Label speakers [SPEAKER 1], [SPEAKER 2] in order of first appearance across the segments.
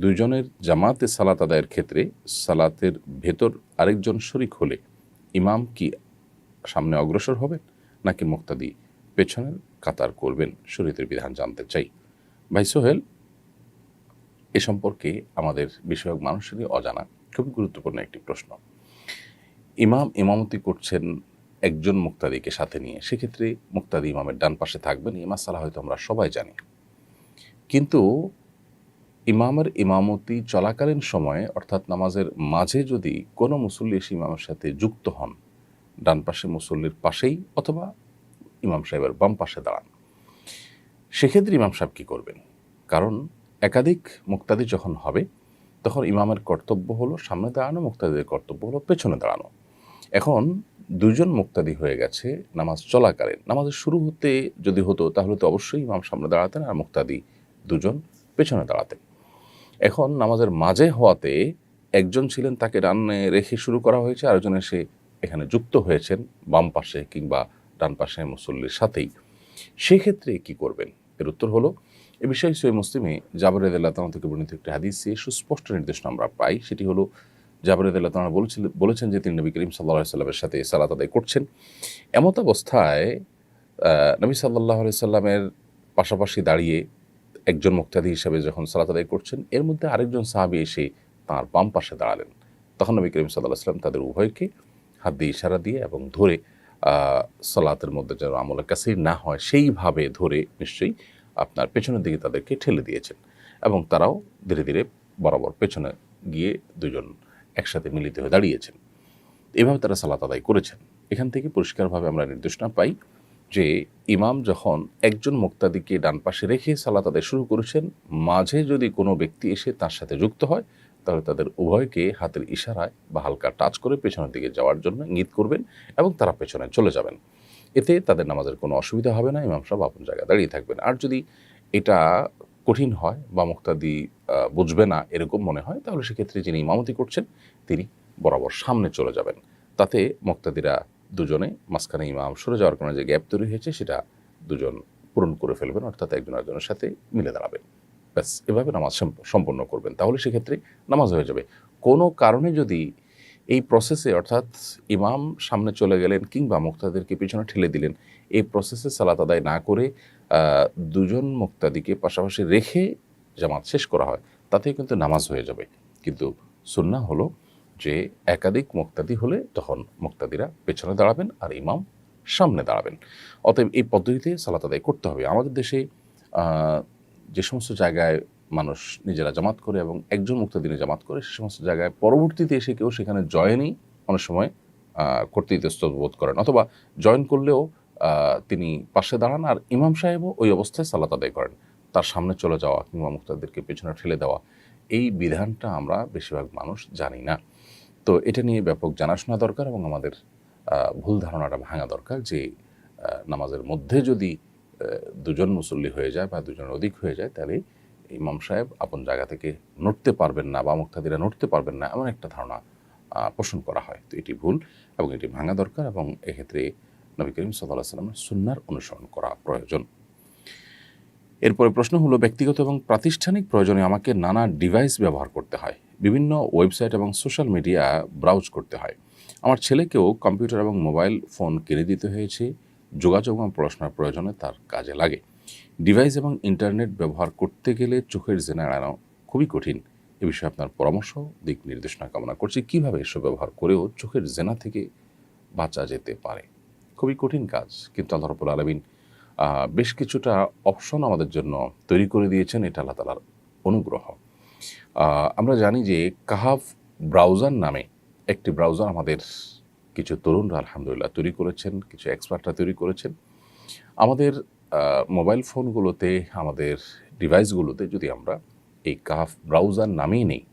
[SPEAKER 1] দুইজনের জামাতে সালাত আদায়ের ক্ষেত্রে সালাতের ভেতর আরেকজন শরিক হলে ইমাম কি সামনে অগ্রসর হবেন নাকি মুক্তাদি পেছনের কাতার করবেন? শরীয়তের বিধান জানতে চাই। ভাই সোহেল, এ সম্পর্কে আমাদের বিষয়ক মানুষেরই অজানা খুবই গুরুত্বপূর্ণ একটি প্রশ্ন। ইমাম ইমামতি করছেন একজন মুক্তাদিকে সাথে নিয়ে, সেক্ষেত্রে মুক্তাদি ইমামের ডান পাশে থাকবেন, এই মাসালা হয়তো আমরা সবাই জানি। কিন্তু ইমামের ইমামতি চলাকালীন সময়ে অর্থাৎ নামাজের মাঝে যদি কোনো মুসল্লি এসে ইমামের সাথে যুক্ত হন, ডান পাশে মুসল্লির পাশেই অথবা ইমাম সাহেবের বাম পাশে দাঁড়ান, সেক্ষেত্রে ইমাম সাহেব কী করবেন? কারণ একাধিক মুক্তাদি যখন হবে তখন ইমামের কর্তব্য হলো সামনে দাঁড়ানো, মুক্তাদিদের কর্তব্য হলো পেছনে দাঁড়ানো। এখন দুজন মুক্তাদি হয়ে গেছে নামাজ চলাকালীন, নামাজের শুরু হতে যদি হতো তাহলে তো অবশ্যই ইমাম সামনে দাঁড়াতেন আর মুক্তাদি দুজন পেছনে দাঁড়াতেন। এখন নামাজের মাঝে হওয়াতে একজন ছিলেন, তাকে ডানে রেখে শুরু করা হয়েছে, আরেকজন এসে এখানে যুক্ত হয়েছেন বাম পাশে কিংবা ডান পাশে মুসল্লির সাথেই। সেক্ষেত্রে কি করবেন? এর উত্তর হলো, এ বিষয়ে সহিহ মুসলিমে জাবের রাদিয়াল্লাহু তাআলা থেকে বর্ণিত একটি হাদিসে সুস্পষ্ট নির্দেশনা আমরা পাই। সেটি হলো, জাবের রাদিয়াল্লাহু তাআলা বলেছেন যে তিনি নবী করিম সাল্লাল্লাহু আলাইহি সাল্লামের সাথে সালাত আদায় করছেন। এমত অবস্থায় নবী সাল্লাল্লাহু আলাইহি সাল্লামের পাশাপাশি দাঁড়িয়ে একজন মুক্তাদি হিসেবে যখন সালাত আদায় করছেন, এর মধ্যে আরেকজন সাহাবী এসে তাঁর বাম পাশে দাঁড়ালেন। তখন নবী করিম সাল্লাল্লাহু আলাইহি সাল্লাম তাদের উভয়কে হাত দিয়ে ইশারা দিয়ে এবং ধরে সালাতের মধ্যে যেন আমলে কাসির না হয় সেইভাবে ধরে নিশ্চয়ই আপনার পেছনের দিকে তাদেরকে ঠেলে দিয়েছেন এবং তারাও ধীরে ধীরে বরাবর পেছনে গিয়ে দুজন একসাথে মিলিত হয়ে দাঁড়িয়েছেন। এভাবে তারা সালাত আদায় করেছেন। এখান থেকে পরিষ্কারভাবে আমরা নির্দেশনা পাই যে ইমাম যখন একজন মুক্তাদিকে ডান পাশে রেখে সালাত আদায় শুরু করেছেন, মাঝে যদি কোনো ব্যক্তি এসে তার সাথে যুক্ত হয় তাহলে তাদের উভয়কে হাতের ইশারায় বা হালকা টাচ করে পেছনের দিকে যাওয়ার জন্য ইঙ্গিত করবেন এবং তারা পেছনে চলে যাবেন। এতে তাদের নামাজের কোনো অসুবিধা হবে না, ইমাম সাহেব আপন জায়গায় দাঁড়িয়ে থাকবেন। আর যদি এটা কঠিন হয় বা মুক্তাদি বুঝবে না এরকম মনে হয়, তাহলে সেক্ষেত্রে যিনি ইমামতি করছেন তিনি বরাবর সামনে চলে যাবেন। তাতে মুক্তাদিরা দুজনে মাঝখানে ইমাম সরে যাওয়ার কারণে যে গ্যাপ তৈরি হয়েছে সেটা দুজন পূরণ করে ফেলবেন, অর্থাৎ একজন আরেকজনের সাথে মিলে দাঁড়াবেন। ব্যাস, এভাবে নামাজ সম্পন্ন করবেন, তাহলে সেক্ষেত্রে নামাজ হয়ে যাবে। কোনো কারণে যদি এই প্রসেসে অর্থাৎ ইমাম সামনে চলে গেলেন কিংবা মুক্তাদিদেরকে পিছনে ঠেলে দিলেন, এই প্রসেসে সালাত আদায় না করে দুজন মুক্তাদিকে পাশাপাশি রেখে জামাত শেষ করা হয়, তাতেই কিন্তু নামাজ হয়ে যাবে। কিন্তু সুন্নাহ হলো যে একাধিক মুক্তাদি হলে তখন মুক্তাদিরা পেছনে দাঁড়াবেন আর ইমাম সামনে দাঁড়াবেন। অতএব এই পদ্ধতিতে সালাত আদায় করতে হবে। আমাদের দেশে যে সমস্ত জায়গায় মানুষ নিজেরা জামাত করে এবং একজন মুক্তাদি জামাত করে, সে সমস্ত জায়গায় পরবর্তীতে এসে কেউ সেখানে জয়েনই অনেক সময় করতে ইতস্তত বোধ করেন, অথবা জয়েন করলেও তিনি পাশে দাঁড়ান আর ইমাম সাহেবও ওই অবস্থায় সালাত আদায় করেন। তার সামনে চলে যাওয়া কিংবা মুক্তাদিদেরকে পেছনে ঠেলে দেওয়া, এই বিধানটা আমরা বেশিরভাগ মানুষ জানি না। তো এটা নিয়ে ব্যাপক জানাশোনা দরকার এবং আমাদের ভুল ধারণাটা ভাঙা দরকার যে নামাজের মধ্যে যদি দুজন মুসল্লি হয়ে যায় বা দুজনের অধিক হয়ে যায়, তাহলে ইমাম সাহেব আপন জায়গা থেকে নড়তে পারবেন না বা মুক্তাদিরা নড়তে পারবেন না, এমন একটা ধারণা পোষণ করা হয়। তো এটি ভুল এবং এটি ভাঙা দরকার এবং এক্ষেত্রে নবী করিম সাল্লাল্লাহু আলাইহি ওয়াসাল্লামের সুন্নাহর অনুসরণ করা প্রয়োজন। এরপরে প্রশ্ন হলো, ব্যক্তিগত এবং প্রাতিষ্ঠানিক প্রয়োজনে আমাকে নানা ডিভাইস ব্যবহার করতে হয়, বিভিন্ন ওয়েবসাইট এবং সোশ্যাল মিডিয়া ব্রাউজ করতে হয়। আমার ছেলেকেও কম্পিউটার এবং মোবাইল ফোন কিনে দিতে হয়েছে, যোগাযোগ এবং পড়াশোনার প্রয়োজনে তার কাজে লাগে। ডিভাইস এবং ইন্টারনেট ব্যবহার করতে গেলে চোখের জেনা এড়ানো খুবই কঠিন। এ বিষয়ে আপনার পরামর্শ, দিক নির্দেশনা কামনা করছি। কীভাবে এসব ব্যবহার করেও চোখের জেনা থেকে বাঁচা যেতে পারে? খুবই কঠিন কাজ, কিন্তু আল্লাহ রাব্বুল আলামিন বেশ কিছুটা অপশন আমাদের জন্য তৈরি করে দিয়েছেন, এটা আল্লাহ তাআলার অনুগ্রহ। আমরা জানি যে কাহাফ ব্রাউজার নামে একটি ব্রাউজার আমাদের কিছু তরুণরা আলহামদুলিল্লাহ তৈরি করেছেন, কিছু এক্সপার্টরা তৈরি করেছেন। আমাদের মোবাইল ফোনগুলোতে, আমাদের ডিভাইসগুলোতে যদি আমরা এই কাহাফ ব্রাউজার নামেই নেই,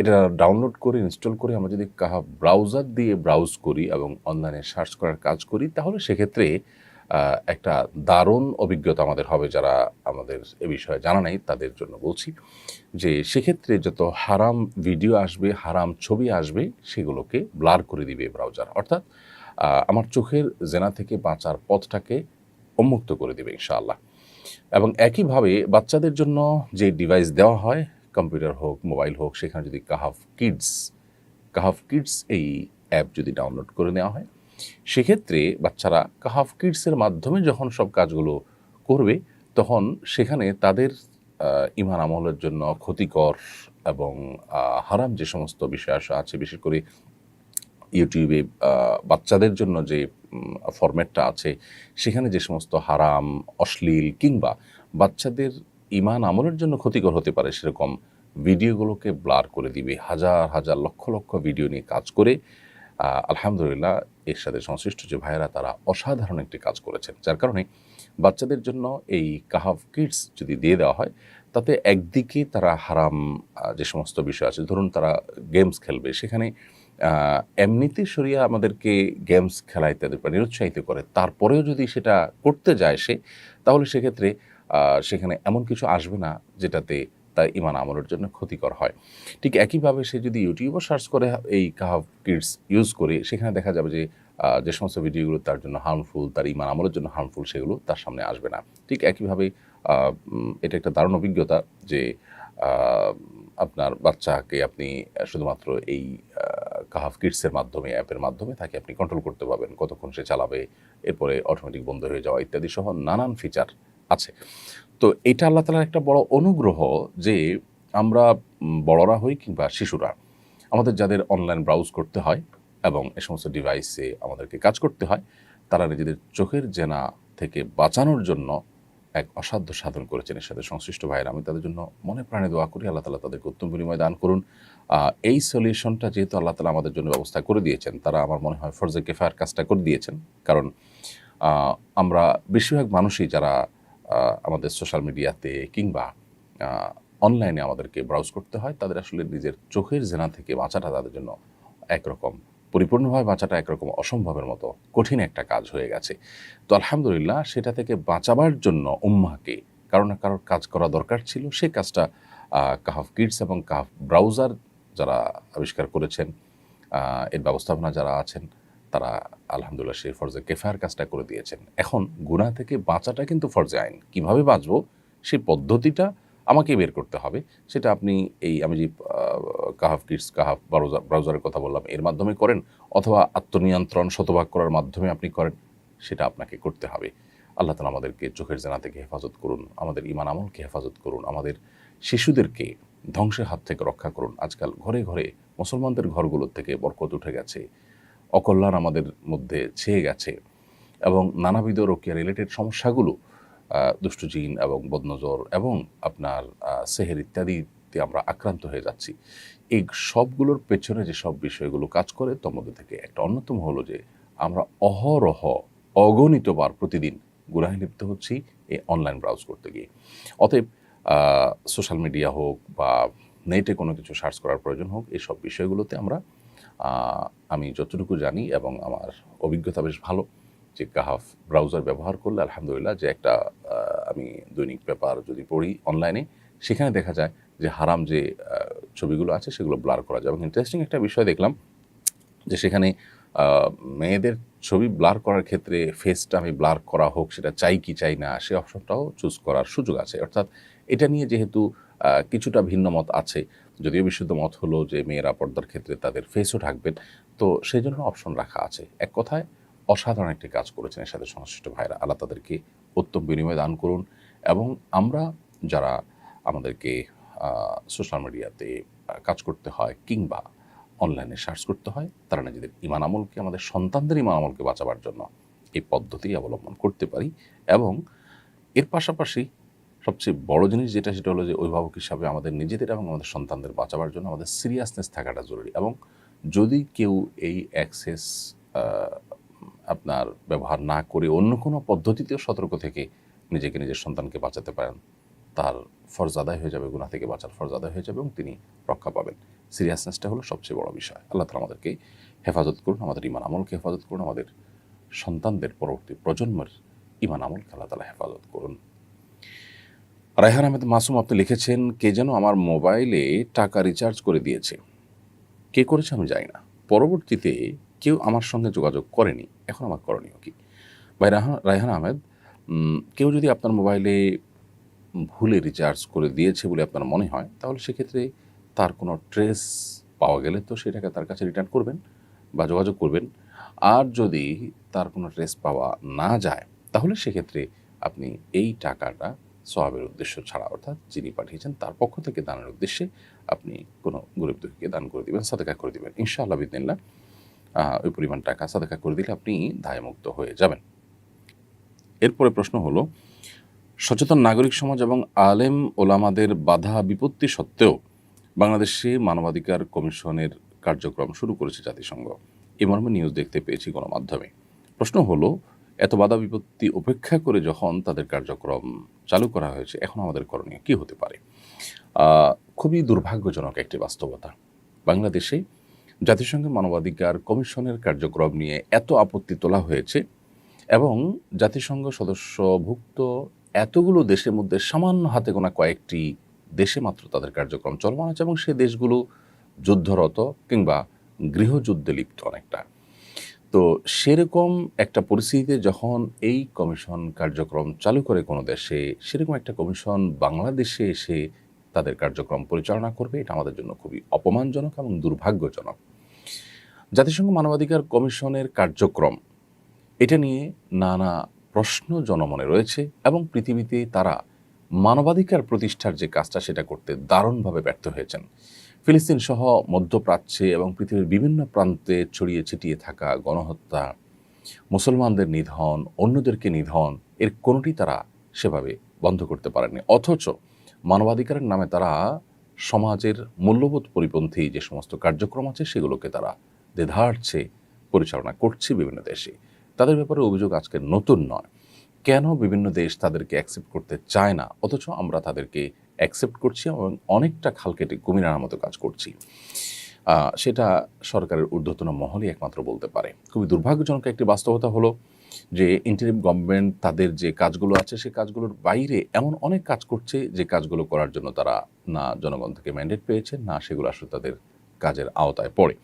[SPEAKER 1] এটা ডাউনলোড করে ইনস্টল করে আমরা যদি কাহাফ ব্রাউজার দিয়ে ব্রাউজ করি এবং অনলাইনে সার্চ করার কাজ করি, তাহলে সেক্ষেত্রে একটা দারুণ অভিজ্ঞতা আমাদের হবে। যারা আমাদের এ বিষয়ে জানা নেই তাদের জন্য বলছি যে সেক্ষেত্রে যত হারাম ভিডিও আসবে, হারাম ছবি আসবে, সেগুলোকে ব্লার করে দিবে ব্রাউজার, অর্থাৎ আমার চোখের জেনা থেকে বাঁচার পথটাকে উন্মুক্ত করে দেবে ইনশাআল্লাহ। এবং একইভাবে বাচ্চাদের জন্য যে ডিভাইস দেওয়া হয় কম্পিউটার হোক, মোবাইল হোক, সেখানে যদি কাহাফ কিডস এই অ্যাপ যদি ডাউনলোড করে নেওয়া হয়, সেক্ষেত্রে বাচ্চারা কাহাফ কিডসের মাধ্যমে যখন সব কাজগুলো করবে, তখন সেখানে তাদের ঈমান আমলের জন্য ক্ষতিকর এবং হারাম যে সমস্ত বিষয় আছে, বিশেষ করে ইউটিউবে বাচ্চাদের জন্য যে ফরম্যাটটা আছে, সেখানে যে সমস্ত হারাম, অশ্লীল কিংবা বাচ্চাদের ঈমান আমলের জন্য ক্ষতিকর হতে পারে সেরকম ভিডিওগুলোকে ব্লার করে দিবে। হাজার হাজার লক্ষ লক্ষ ভিডিও নিয়ে কাজ করে আলহামদুলিল্লাহ এর সাথে সংশ্লিষ্ট যে ভাইয়েরা তারা অসাধারণ একটি কাজ করেছেন, যার কারণে বাচ্চাদের জন্য এই কাহাফ কিডস যদি দিয়ে দেওয়া হয়, তাতে একদিকে তারা হারাম যে সমস্ত বিষয় আছে, ধরুন তারা গেমস খেলবে, সেখানে এমনিতে শরিয়া আমাদেরকে গেমস খেলাইতে নিরুৎসাহিত করে, তারপরেও যদি সেটা করতে যায় সে, তাহলে সেক্ষেত্রে সেখানে এমন কিছু আসবে না যেটাতে তার ঈমান আমলের জন্য ক্ষতিকর হয়। ঠিক একইভাবে সে যদি ইউটিউবও সার্চ করে এই কাহাফ কিডস ইউজ করে, সেখানে দেখা যাবে যে যে সমস্ত ভিডিওগুলো তার জন্য হার্মফুল, তার ঈমান আমলের জন্য হার্মফুল, সেগুলো তার সামনে আসবে না। ঠিক একইভাবে এটা একটা দারুণ অভিজ্ঞতা যে আপনার বাচ্চাকে আপনি শুধুমাত্র এই কাহাফ কিডসের মাধ্যমে, অ্যাপের মাধ্যমে তাকে আপনি কন্ট্রোল করতে পারবেন, কতক্ষণ সে চালাবে, এরপরে অটোমেটিক বন্ধ হয়ে যাওয়া ইত্যাদি সহ নানান ফিচার আছে। তো এটা আল্লাহ তাআলার একটা বড় অনুগ্রহ যে আমরা বড়রা হই কিংবা শিশুরা, আমাদের যাদের অনলাইন ব্রাউজ করতে হয় এবং এ সমস্ত ডিভাইসে আমাদেরকে কাজ করতে হয়, তারা নিজেদের চোখের জেনা থেকে বাঁচানোর জন্য এক অসাধ্য সাধন করেছেন এর সাথে সংশ্লিষ্ট ভাইয়েরা। আমি তাদের জন্য মনে প্রাণে দোয়া করি, আল্লাহ তাআলা তাদেরকে উত্তম বিনিময় দান করুন। এই সলিউশনটা যেহেতু আল্লাহ তাআলা আমাদের জন্য ব্যবস্থা করে দিয়েছেন, তারা আমার মনে হয় ফরজে কিফায়ার কাজটা করে দিয়েছেন। কারণ আমরা বেশিরভাগ মানুষই যারা আমাদের সোশ্যাল মিডিয়াতে কিংবা অনলাইনে আমাদেরকে ব্রাউজ করতে হয়, তাদের আসলে নিজের চোখের জেনা থেকে বাঁচাটা তাদের জন্য একরকম, পরিপূর্ণভাবে বাঁচাটা একরকম অসম্ভবের মতো কঠিন একটা কাজ হয়ে গেছে। তো আলহামদুলিল্লাহ সেটা থেকে বাঁচাবার জন্য উম্মাহকে কারো না কারোর কাজ করা দরকার ছিল। সেই কাজটা কাহাফ কিডস এবং কাহাফ ব্রাউজার যারা আবিষ্কার করেছেন, এর ব্যবস্থাপনা যারা আছেন, তারা আলহামদুলিল্লাহ সেই ফরজে কিফায়ার কাজটা করে দিয়েছেন। এখন গুনাহ থেকে বাঁচাটা কিন্তু ফরজে আইন। কীভাবে বাঁচবো সেই পদ্ধতিটা আমাকে বের করতে হবে। সেটা আপনি আমি যে কাহাফ কিডস, কাহাফ ব্রাউজারের কথা বললাম, এর মাধ্যমে করেন, অথবা আত্মনিয়ন্ত্রণ শতভাগ করার মাধ্যমে আপনি করেন, সেটা আপনাকে করতে হবে। আল্লাহ তাআলা আমাদেরকে চোখের জেনা থেকে হেফাজত করুন, আমাদের ঈমান আমলকে হেফাজত করুন, আমাদের শিশুদেরকে ধ্বংসের হাত থেকে রক্ষা করুন। আজকাল ঘরে ঘরে মুসলমানদের ঘরগুলোর থেকে বরকত উঠে গেছে, অকল্যাণ আমাদের মধ্যে ছেয়ে গেছে এবং নানাবিধ রোকিয়া রিলেটেড সমস্যাগুলো, দুষ্ট জিন এবং বদনজর এবং আপনার সেহের ইত্যাদিতে আমরা আক্রান্ত হয়ে যাচ্ছি। এই সবগুলোর পেছনে যে সব বিষয়গুলো কাজ করে, তার মধ্যে থেকে একটা অন্যতম হলো যে আমরা অহরহ অগণিতবার প্রতিদিন গুনাহে লিপ্ত হচ্ছি এই অনলাইন ব্রাউজ করতে গিয়ে। অতএব সোশ্যাল মিডিয়া হোক বা নেটে কোনো কিছু সার্চ করার প্রয়োজন হোক, এইসব বিষয়গুলোতে আমি যতটুকু জানি এবং আমার অভিজ্ঞতা বেশ ভালো যে কাহাফ ব্রাউজার ব্যবহার করলে আলহামদুলিল্লাহ যে একটা আমি দৈনিক পেপার যদি পড়ি অনলাইনে, সেখানে দেখা যায় যে হারাম যে ছবিগুলো আছে সেগুলো ব্লার করা যায়। এবং ইন্টারেস্টিং একটা বিষয় দেখলাম যে সেখানে মেয়েদের ছবি ব্লার করার ক্ষেত্রে ফেসটা আমি ব্লার করা হোক, সেটা চাই কি চাই না, সে অপশনটাও চুজ করার সুযোগ আছে। অর্থাৎ এটা নিয়ে যেহেতু কিছুটা ভিন্ন মত আছে, যদিও বিশুদ্ধ মত হলো যে মেয়েরা পর্দার ক্ষেত্রে তাদের ফেসও ঢাকবেন, তো সেই জন্য অপশন রাখা আছে। এক কথায় অসাধারণ একটি কাজ করেছেন এর সাথে সংশ্লিষ্ট ভাইরা, আল্লাহ তাদেরকে উত্তম বিনিময় দান করুন। এবং আমরা যারা আমাদেরকে সোশ্যাল মিডিয়াতে কাজ করতে হয় কিংবা অনলাইনে সার্চ করতে হয়, তারা নিজেদের ঈমান আমলকে, আমাদের সন্তানদের ঈমান আমলকে বাঁচাবার জন্য এই পদ্ধতি অবলম্বন করতে পারি। এবং এর পাশাপাশি সবচেয়ে বড় জিনিস যেটা, সেটা হলো যে অভিভাবক হিসাবে আমাদের নিজেদের এবং আমাদের সন্তানদের বাঁচাবার জন্য আমাদের সিরিয়াসনেস থাকাটা জরুরি। এবং যদি কেউ এই অ্যাক্সেস আপনার ব্যবহার না করে অন্য কোনো পদ্ধতিতেও সতর্ক থেকে নিজেকে, নিজের সন্তানকে বাঁচাতে পারেন, তার ফরজ আদায় হয়ে যাবে, গুনাহ থেকে বাঁচার ফরজ আদায় হয়ে যাবে এবং তিনি রক্ষা পাবেন। সিরিয়াসনেসটা হলো সবচেয়ে বড় বিষয়। আল্লাহ তাআলা আমাদেরকে হেফাজত করুন, আমাদের ঈমান আমলকে হেফাজত করুন, আমাদের সন্তানদের পরবর্তী প্রজন্মের ঈমান আমলকে আল্লাহ তাআলা হেফাজত করুন। রায়হান আহমেদ মাসুম আপনি লিখেছেন, কে যেন আমার মোবাইলে টাকা রিচার্জ করে দিয়েছে। কে করেছে আমি জানি না, পরবর্তীতে কেউ আমার সঙ্গে যোগাযোগ করেনি, এখন আমার করণীয় কী? ভাই রায়হান আহমেদ, কেউ যদি আপনার মোবাইলে ভুলে রিচার্জ করে দিয়েছে বলে আপনার মনে হয়, তাহলে সেক্ষেত্রে তার কোনো ট্রেস পাওয়া গেলে তো সেই টাকা তার কাছে রিটার্ন করবেন বা যোগাযোগ করবেন। আর যদি তার কোনো ট্রেস পাওয়া না যায়, তাহলে সেক্ষেত্রে আপনি এই টাকাটা সওয়াবের উদ্দেশ্য ছাড়া, অর্থাৎ যিনি পাঠিয়েছেন তার পক্ষ থেকে দানের উদ্দেশ্যে আপনি কোনো গরিব দুঃখীকে দান করে দিবেন, সাদাকা করে দিবেন। ইনশাআল্লাহ বিদিনিল্লাহ ওই পরিমাণ টাকা সাদাকা করে দিলে আপনি দায়মুক্ত হয়ে যাবেন। এরপরে প্রশ্ন হলো, সচেতন নাগরিক সমাজ এবং আলেম ওলামাদের বাধা বিপত্তি সত্ত্বেও বাংলাদেশে মানবাধিকার কমিশনের কার্যক্রম শুরু করেছে জাতিসংঘ, এ মর্মে নিউজ দেখতে পেয়েছি গণমাধ্যমে। প্রশ্ন হলো, এত বাধা বিপত্তি উপেক্ষা করে যখন তাদের কার্যক্রম চালু করা হয়েছে, এখন আমাদের করণীয় কী হতে পারে? খুবই দুর্ভাগ্যজনক একটি বাস্তবতা, বাংলাদেশে জাতিসংঘের মানবাধিকার কমিশনের কার্যক্রম নিয়ে এত আপত্তি তোলা হয়েছে এবং জাতিসংঘ সদস্যভুক্ত এতগুলো দেশের মধ্যে সামান্য হাতে গোনা কয়েকটি দেশে মাত্র তাদের কার্যক্রম চলমান আছে, এবং সে দেশগুলো যুদ্ধরত কিংবা গৃহযুদ্ধে লিপ্ত অনেকটা। তো সেরকম একটা পরিস্থিতিতে যখন এই কমিশন কার্যক্রম চালু করে কোনো দেশে, সেরকম একটা কমিশন বাংলাদেশে এসে তাদের কার্যক্রম পরিচালনা করবে, এটা আমাদের জন্য খুবই অপমানজনক এবং দুর্ভাগ্যজনক। জাতিসংঘ মানবাধিকার কমিশনের কার্যক্রম, এটা নিয়ে নানা প্রশ্ন জনমনে রয়েছে এবং পৃথিবীতে তারা মানবাধিকার প্রতিষ্ঠার যে কাজটা সেটা করতে দারুণভাবে ব্যর্থ হয়েছেন। ফিলিস্তিন সহ মধ্যপ্রাচ্যে এবং পৃথিবীর বিভিন্ন প্রান্তে ছড়িয়ে ছিটিয়ে থাকা গণহত্যা, মুসলমানদের নিধন, অন্যদেরকে নিধন, এর কোনোটি তারা সেভাবে বন্ধ করতে পারেনি। অথচ মানবাধিকারের নামে তারা সমাজের মূল্যবোধ পরিপন্থী যে সমস্ত কার্যক্রম আছে সেগুলোকে তারা দ্বিধার্থে পরিচালনা করছে বিভিন্ন দেশে। তাদের ব্যাপারে অভিযোগ আজকে নতুন নয়। কেন বিভিন্ন দেশ তাদেরকে অ্যাকসেপ্ট করতে চায় না, অথচ আমরা তাদেরকে অ্যাকসেপ্ট করছি এবং অনেকটা খাল কেটে কুমির আনার মতো কাজ করছি, সেটা সরকারের ঊর্ধ্বতন মহলই একমাত্র বলতে পারে। খুবই দুর্ভাগ্যজনক একটি বাস্তবতা হলো যে ইন্টারিম গভর্নমেন্ট তাদের যে কাজগুলো আছে সে কাজগুলোর বাইরে এমন অনেক কাজ করছে যে কাজগুলো করার জন্য তারা না জনগণ থেকে ম্যান্ডেট পেয়েছে, না সেগুলো আসলে তাদের কাজের আওতায় পড়ে।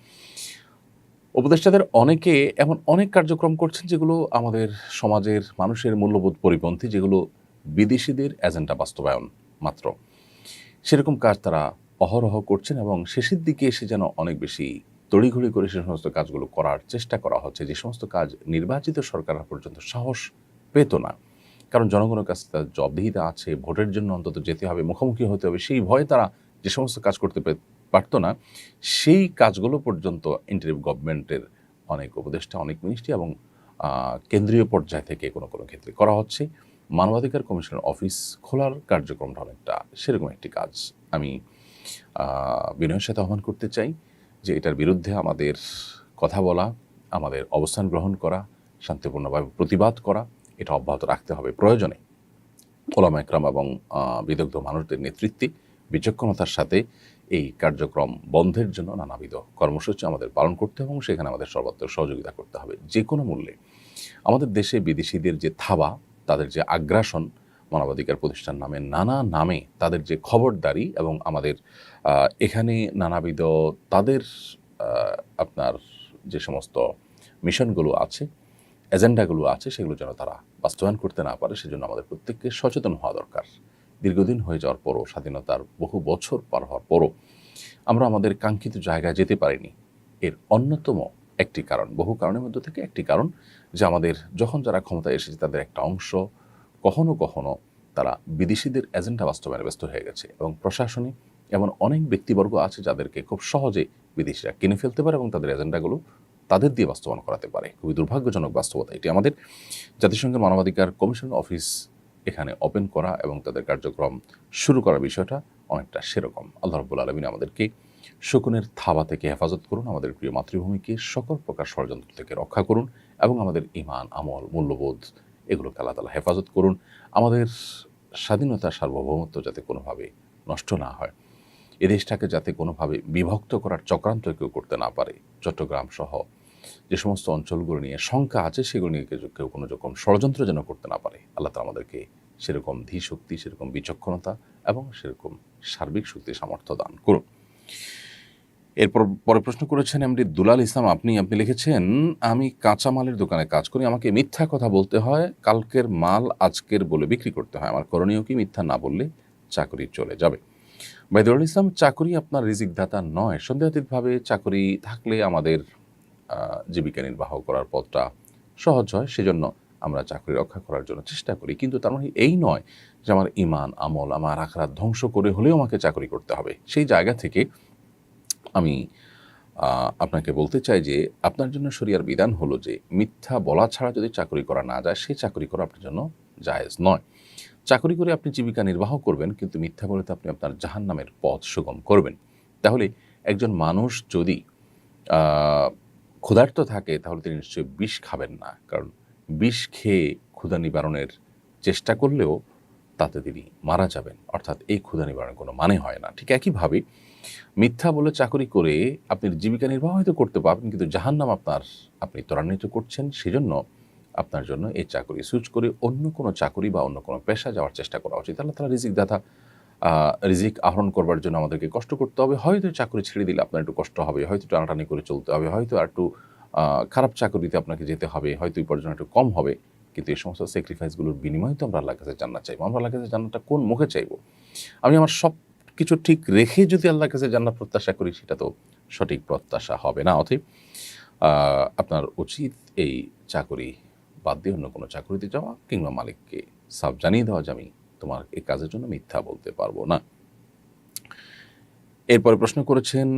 [SPEAKER 1] উপদেষ্টাদের অনেকে এমন অনেক কার্যক্রম করছেন যেগুলো আমাদের সমাজের মানুষের মূল্যবোধ পরিপন্থী, যেগুলো বিদেশিদের এজেন্ডা বাস্তবায়ন মাত্র। সেরকম কাজ তারা অহরহ করছেন এবং শেষের দিকে এসে যেন অনেক বেশি তড়িঘড়ি করে সে সমস্ত কাজগুলো করার চেষ্টা করা হচ্ছে, যে সমস্ত কাজ নির্বাচিত সরকার পর্যন্ত সাহস পেত না। কারণ জনগণের কাছে তার জবাবদিহিতা আছে, ভোটের জন্য অন্তত যেতে হবে, মুখোমুখি হতে হবে, সেই ভয়ে তারা যে সমস্ত কাজ করতে পারতো না, সেই কাজগুলো পর্যন্ত ইন্টারিম গভর্নমেন্টের অনেক উপদেষ্টা, অনেক মিনিস্ট্রি এবং কেন্দ্রীয় পর্যায় থেকে কোনো কোনো ক্ষেত্রে করা হচ্ছে। মানবাধিকার কমিশনের অফিস খোলার কার্যক্রমটা অনেকটা সেরকম একটি কাজ। আমি বিনয়ের সাথে আহ্বান করতে চাই যে এটার বিরুদ্ধে আমাদের কথা বলা, আমাদের অবস্থান গ্রহণ করা, শান্তিপূর্ণভাবে প্রতিবাদ করা, এটা অব্যাহত রাখতে হবে। প্রয়োজনে ওলামা একরাম এবং বিদগ্ধ মানুষদের নেতৃত্বে বিচক্ষণতার সাথে এই কার্যক্রম বন্ধের জন্য নানাবিধ কর্মসূচি আমাদের পালন করতে হবে এবং সেখানে আমাদের সর্বাত্মক সহযোগিতা করতে হবে যে কোনো মূল্যে। আমাদের দেশে বিদেশিদের যে থাবা, তাদের যে আগ্রাসন, মানবাধিকার প্রতিষ্ঠান নামে নানা নামে তাদের যে খবরদারি এবং আমাদের এখানে নানাবিধ তাদের আপনার যে সমস্ত মিশনগুলো আছে, এজেন্ডাগুলো আছে, সেগুলো যেন তারা বাস্তবায়ন করতে না পারে, সেজন্য আমাদের প্রত্যেককে সচেতন হওয়া দরকার। দীর্ঘদিন হয়ে যাওয়ার পরও, স্বাধীনতার বহু বছর পার হওয়ার পরও আমরা আমাদের কাঙ্ক্ষিত জায়গায় যেতে পারিনি। এর অন্যতম একটি কারণ, বহু কারণের মধ্যে থেকে একটি কারণ, যে আমাদের যখন যারা ক্ষমতায় এসেছে তাদের একটা অংশ কখনো কখনো তারা বিদেশিদের এজেন্ডা বাস্তবায়নে ব্যস্ত হয়ে গেছে এবং প্রশাসনে এমন অনেক ব্যক্তিবর্গ আছে যাদেরকে খুব সহজে বিদেশিরা কিনে ফেলতে পারে এবং তাদের এজেন্ডাগুলো তাদের দিয়ে বাস্তবায়ন করাতে পারে। খুবই দুর্ভাগ্যজনক বাস্তবতা এটি। আমাদের জাতিসংঘের মানবাধিকার কমিশন অফিস এখানে ওপেন করা এবং তাদের কার্যক্রম শুরু করার বিষয়টা অনেকটা সেরকম। আল্লাহ রাব্বুল আলামিন আমাদেরকে শকুনের থাবা থেকে হেফাজত করুন, আমাদের প্রিয় মাতৃভূমিকে সকল প্রকার ষড়যন্ত্র থেকে রক্ষা করুন এবং আমাদের ঈমান, আমল, মূল্যবোধ এগুলোকে আল্লাহ তাআলা হেফাজত করুন। আমাদের স্বাধীনতা, সার্বভৌমত্ব যাতে কোনোভাবে নষ্ট না হয়, এ দেশটাকে যাতে কোনোভাবে বিভক্ত করার চক্রান্ত কেউ করতে না পারে। চট্টগ্রাম সহ যে সমস্ত অঞ্চলগুলো নিয়ে শঙ্কা আছে সেগুলো নিয়ে কেউ কোনো রকম ষড়যন্ত্র যেন করতে না পারে, আল্লাহ তাআলা আমাদেরকে সেরকম ধী শক্তি, সেরকম বিচক্ষণতা এবং সেরকম সার্বিক শক্তি সামর্থ্য দান করুন। এরপর পরে প্রশ্ন করেছেন এমডি দুলাল ইসলাম, আপনি লিখেছেন, আমি কাঁচামালের দোকানে কাজ করি, আমাকে মিথ্যা কথা বলতে হয়, কালকের মাল আজকের বলে বিক্রি করতে হয়, আমার করণীয় কি? মিথ্যা না বললে চাকরি চলে যাবে। ভাই দুলাল ইসলাম, চাকরি আপনার রিজিক দাতা নয়। সন্দেহাতীতভাবে চাকরি থাকলে আমাদের জীবিকা নির্বাহ করার পথটা সহজ হয়, সেজন্য আমরা চাকরি রক্ষা করার জন্য চেষ্টা করি। কিন্তু তার মানে এই নয় যে আমার ঈমান, আমল, আমার আখিরাত ধ্বংস করে হলেও আমাকে চাকরি করতে হবে। সেই জায়গা থেকে আমি আপনাকে বলতে চাই যে আপনার জন্য শরিয়ার বিধান হলো যে মিথ্যা বলা ছাড়া যদি চাকরি করা না যায়, সেই চাকরি করা আপনার জন্য জায়েজ নয়। চাকরি করে আপনি জীবিকা নির্বাহ করবেন, কিন্তু মিথ্যা বলে তো আপনি আপনার জাহান্নামের পথ সুগম করবেন। তাহলে একজন মানুষ যদি ক্ষুধার্ত থাকে তাহলে তিনি নিশ্চয়ই বিষ খাবেন না, কারণ বিষ খেয়ে ক্ষুধা নিবারণের চেষ্টা করলেও তাতে তিনি মারা যাবেন, অর্থাৎ এই ক্ষুধা নিবারণের কোনো মানে হয় না। ঠিক একইভাবে মিথ্যা বলে চাকরি করে আপনি জীবিকা নির্বাহ হয়তো করতে পারবেন, কিন্তু জাহান্নাম আপনি ত্বরান্বিত করছেন। সেজন্য আপনার জন্য এই চাকরি সুইচ করে অন্য কোনো চাকরি বা অন্য কোনো পেশা যাওয়ার চেষ্টা করা উচিত। আল্লাহ তাআলা রিজিক দাতা, রিজিক আহরণ করবার জন্য আমাদেরকে কষ্ট করতে হবে। হয়তো চাকরি ছেড়ে দিলে আপনার একটু কষ্ট হবে, হয়তো টানাটানি করে চলতে হবে, হয়তো আর একটু খারাপ চাকরিতে আপনাকে যেতে হবে, হয়তো উপার্জন একটু কম হবে, কিন্তু এই সমস্ত স্যাক্রিফাইসগুলোর বিনিময়ে তো আমরা আল্লাহর কাছে জান্নাত চাইবো। আমরা আল্লাহর কাছে জান্নাতটা কোন মুখে চাইবো? আমি আমার সব কিছু ঠিক রেখে যদি আল্লাহর কাছে জান্নাত প্রত্যাশা করি, সেটা তো সঠিক প্রত্যাশা হবে না। অতএব আপনার উচিত এই চাকরি বাদ দিয়ে অন্য কোনো চাকরিতে যাওয়া, কিংবা মালিককে সাফ জানিয়ে দেওয়া যে আমি তোমার এই কাজের জন্য মিথ্যা বলতে পারবো না। এরপরে প্রশ্ন করেছেন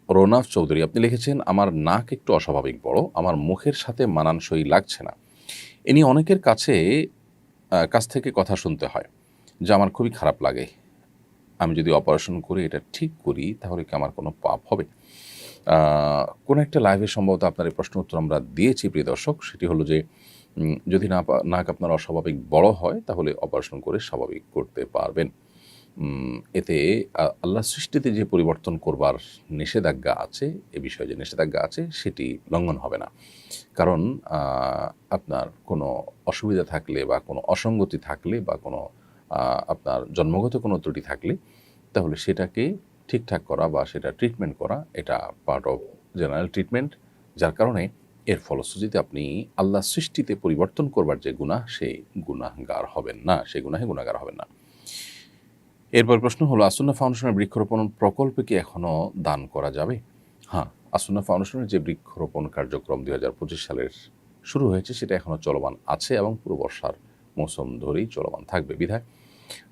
[SPEAKER 1] রোনাফ চৌধুরী, আপনি লিখেছেন, আমার নাক একটু অস্বাভাবিক বড়, আমার মুখের সাথে মানানসই লাগছে না। এ নিয়ে অনেকের কাছ থেকে কথা শুনতে হয়, যা আমার খুবই খারাপ লাগে। আমি যদি অপারেশন করে এটা ঠিক করি তাহলে কি আমার কোনো পাপ হবে? কোনো একটা লাইভে সম্ভবত আপনার এই প্রশ্ন উত্তর আমরা দিয়েছি প্রিয় দর্শক। সেটি হলো যে যদি নাক আপনার অস্বাভাবিক বড় হয় তাহলে অপারেশন করে স্বাভাবিক করতে পারবেন। এতে আল্লাহর সৃষ্টিতে যে পরিবর্তন করবার নিষেধাজ্ঞা আছে, এ বিষয়ে যে নিষেধাজ্ঞা আছে সেটি লঙ্ঘন হবে না। কারণ আপনার কোনো অসুবিধা থাকলে বা কোনো অসঙ্গতি থাকলে বা কোনো আপনার জন্মগত কোনো ত্রুটি থাকলে, তাহলে সেটাকে ঠিকঠাক করা বা সেটা ট্রিটমেন্ট করা, এটা পার্ট অফ জেনারেল ট্রিটমেন্ট। যার কারণে এর ফলশ্রুতিতে আপনি আল্লাহর সৃষ্টিতে পরিবর্তন করবার যে গুনাহ, সেই গুনাহগার হবেন না, সেই গুনাহে গুনাহগার হবেন না। এরপর প্রশ্ন হলো, আসুন্নাহ ফাউন্ডেশনের বৃক্ষরোপণ প্রকল্পে কি এখনও দান করা যাবে? হ্যাঁ, আসুন্নাহ ফাউন্ডেশনের যে বৃক্ষরোপণ কার্যক্রম 2025 সালের শুরু হয়েছে, সেটা এখনও চলমান আছে এবং পুরো বর্ষার মৌসুম ধরেই চলমান থাকবে। বিধায়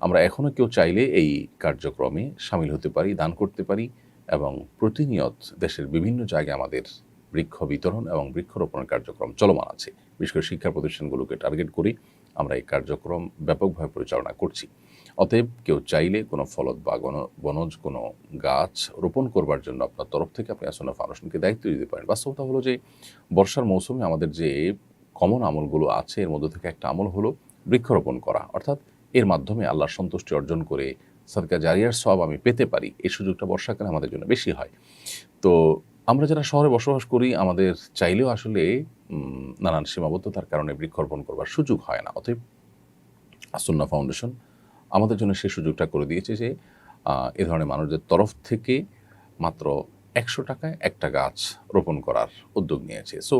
[SPEAKER 1] আমরা এখনও কেউ চাইলে এই কার্যক্রমে সামিল হতে পারি, দান করতে পারি, এবং প্রতিনিয়ত দেশের বিভিন্ন জায়গায় আমাদের বৃক্ষ বিতরণ এবং বৃক্ষরোপণের কার্যক্রম চলমান আছে। বিশেষ করে শিক্ষা প্রতিষ্ঠানগুলোকে টার্গেট করি আমরা এই কার্যক্রম ব্যাপকভাবে পরিচালনা করছি। অতএব কেউ চাইলে কোনো ফলদ বা বনজ কোনো গাছ রোপণ করবার জন্য আপনার তরফ থেকে আপনি আসুন্নাহ ফাউন্ডেশনকে দায়িত্ব দিতে পারেন। বাস্তবতা হলো যে বর্ষার মৌসুমে আমাদের যে কমন আমলগুলো আছে, এর মধ্যে থেকে একটা আমল হলো বৃক্ষরোপণ করা, অর্থাৎ এর মাধ্যমে আল্লাহর সন্তুষ্টি অর্জন করে সাদকা জারিয়ার সওয়াব আমি পেতে পারি। এই সুযোগটা বর্ষাকালে আমাদের জন্য বেশি হয়। তো আমরা যারা শহরে বসবাস করি, আমাদের চাইলেও আসলে নানান সীমাবদ্ধতার কারণে বৃক্ষরোপণ করবার সুযোগ হয় না। অতএব আসুন্নাহ ফাউন্ডেশন আমাদের জন্য সেই সুযোগটা করে দিয়েছে যে এ ধরনের মানুষদের তরফ থেকে মাত্র 100 টাকায় একটা গাছ রোপণ করার উদ্যোগ নিয়েছে। সো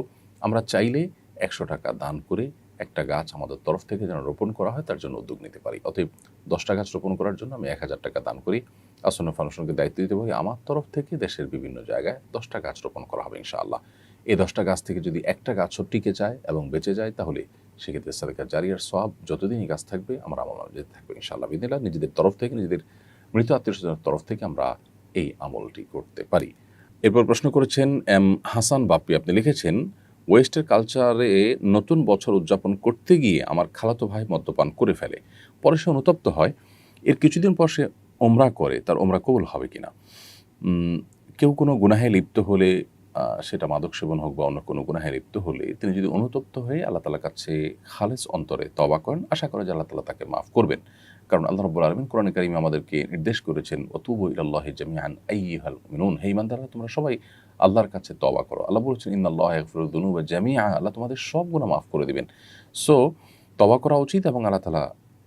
[SPEAKER 1] আমরা চাইলে 100 টাকা দান করে একটা গাছ আমাদের তরফ থেকে যেন রোপণ করা হয়, তার জন্য উদ্যোগ নিতে পারি। অতএব 10টা গাছ রোপণ করার জন্য আমি 1000 টাকা দান করি, আসুন্নাহ ফাউন্ডেশনকে দায়িত্ব দিতে পারি। আমার তরফ থেকে দেশের বিভিন্ন জায়গায় 10টা গাছ রোপণ করা হবে ইনশাআল্লাহ। এই 10টা গাছ থেকে যদি একটা গাছও টিকে যায় এবং বেঁচে যায়, তাহলে সেক্ষেত্রে সাদকা জারিয়ার সওয়াব যতদিনই গাছ থাকবে আমার আমল যেতে থাকবে ইনশাআল্লাহ বিদিনিল্লাহ। নিজেদের তরফ থেকে, নিজেদের মৃত আত্মীয়স্বজনের তরফ থেকে আমরা এই আমলটি করতে পারি। এরপর প্রশ্ন করেছেন হাসান বাপ্পি, আপনি লিখেছেন, ওয়েস্টের কালচারে নতুন বছর উদযাপন করতে গিয়ে আমার খালাতো ভাই মদ্যপান করে ফেলে, পরে সে অনুতপ্ত হয়, এর কিছুদিন পর সে ওমরা করে, তার ওমরা কবুল হবে কিনা? কেউ কোনো গুনাহে লিপ্ত হলে, সেটা মাদক সেবন হোক বা অন্য কোনো গুনাহে লিপ্ত হলে, তিনি যদি অনুতপ্ত হয়ে আল্লাহ তাআলার কাছে খালেস অন্তরে তওবা করেন, আশা করে যে আল্লাহ তাআলা তাকে মাফ করবেন। কারণ আল্লাহ রাব্বুল আলামিন কোরআনে কারিমে আমাদেরকে নির্দেশ করেছেন, ওয়াতুবু ইলাল্লাহি জামিআন আইয়ুহাল মুমিনুন, হে ঈমানদাররা তোমরা সবাই আল্লাহর কাছে তওবা করো। আল্লাহ বলেছেন, ইন্নাল্লাহা ইয়াগফিরুয যুনুবা জামিআ, আল্লাহ তোমাদের সব গুনাহ মাফ করে দিবেন। সো তওবা করা উচিত এবং আল্লাহ তাআলা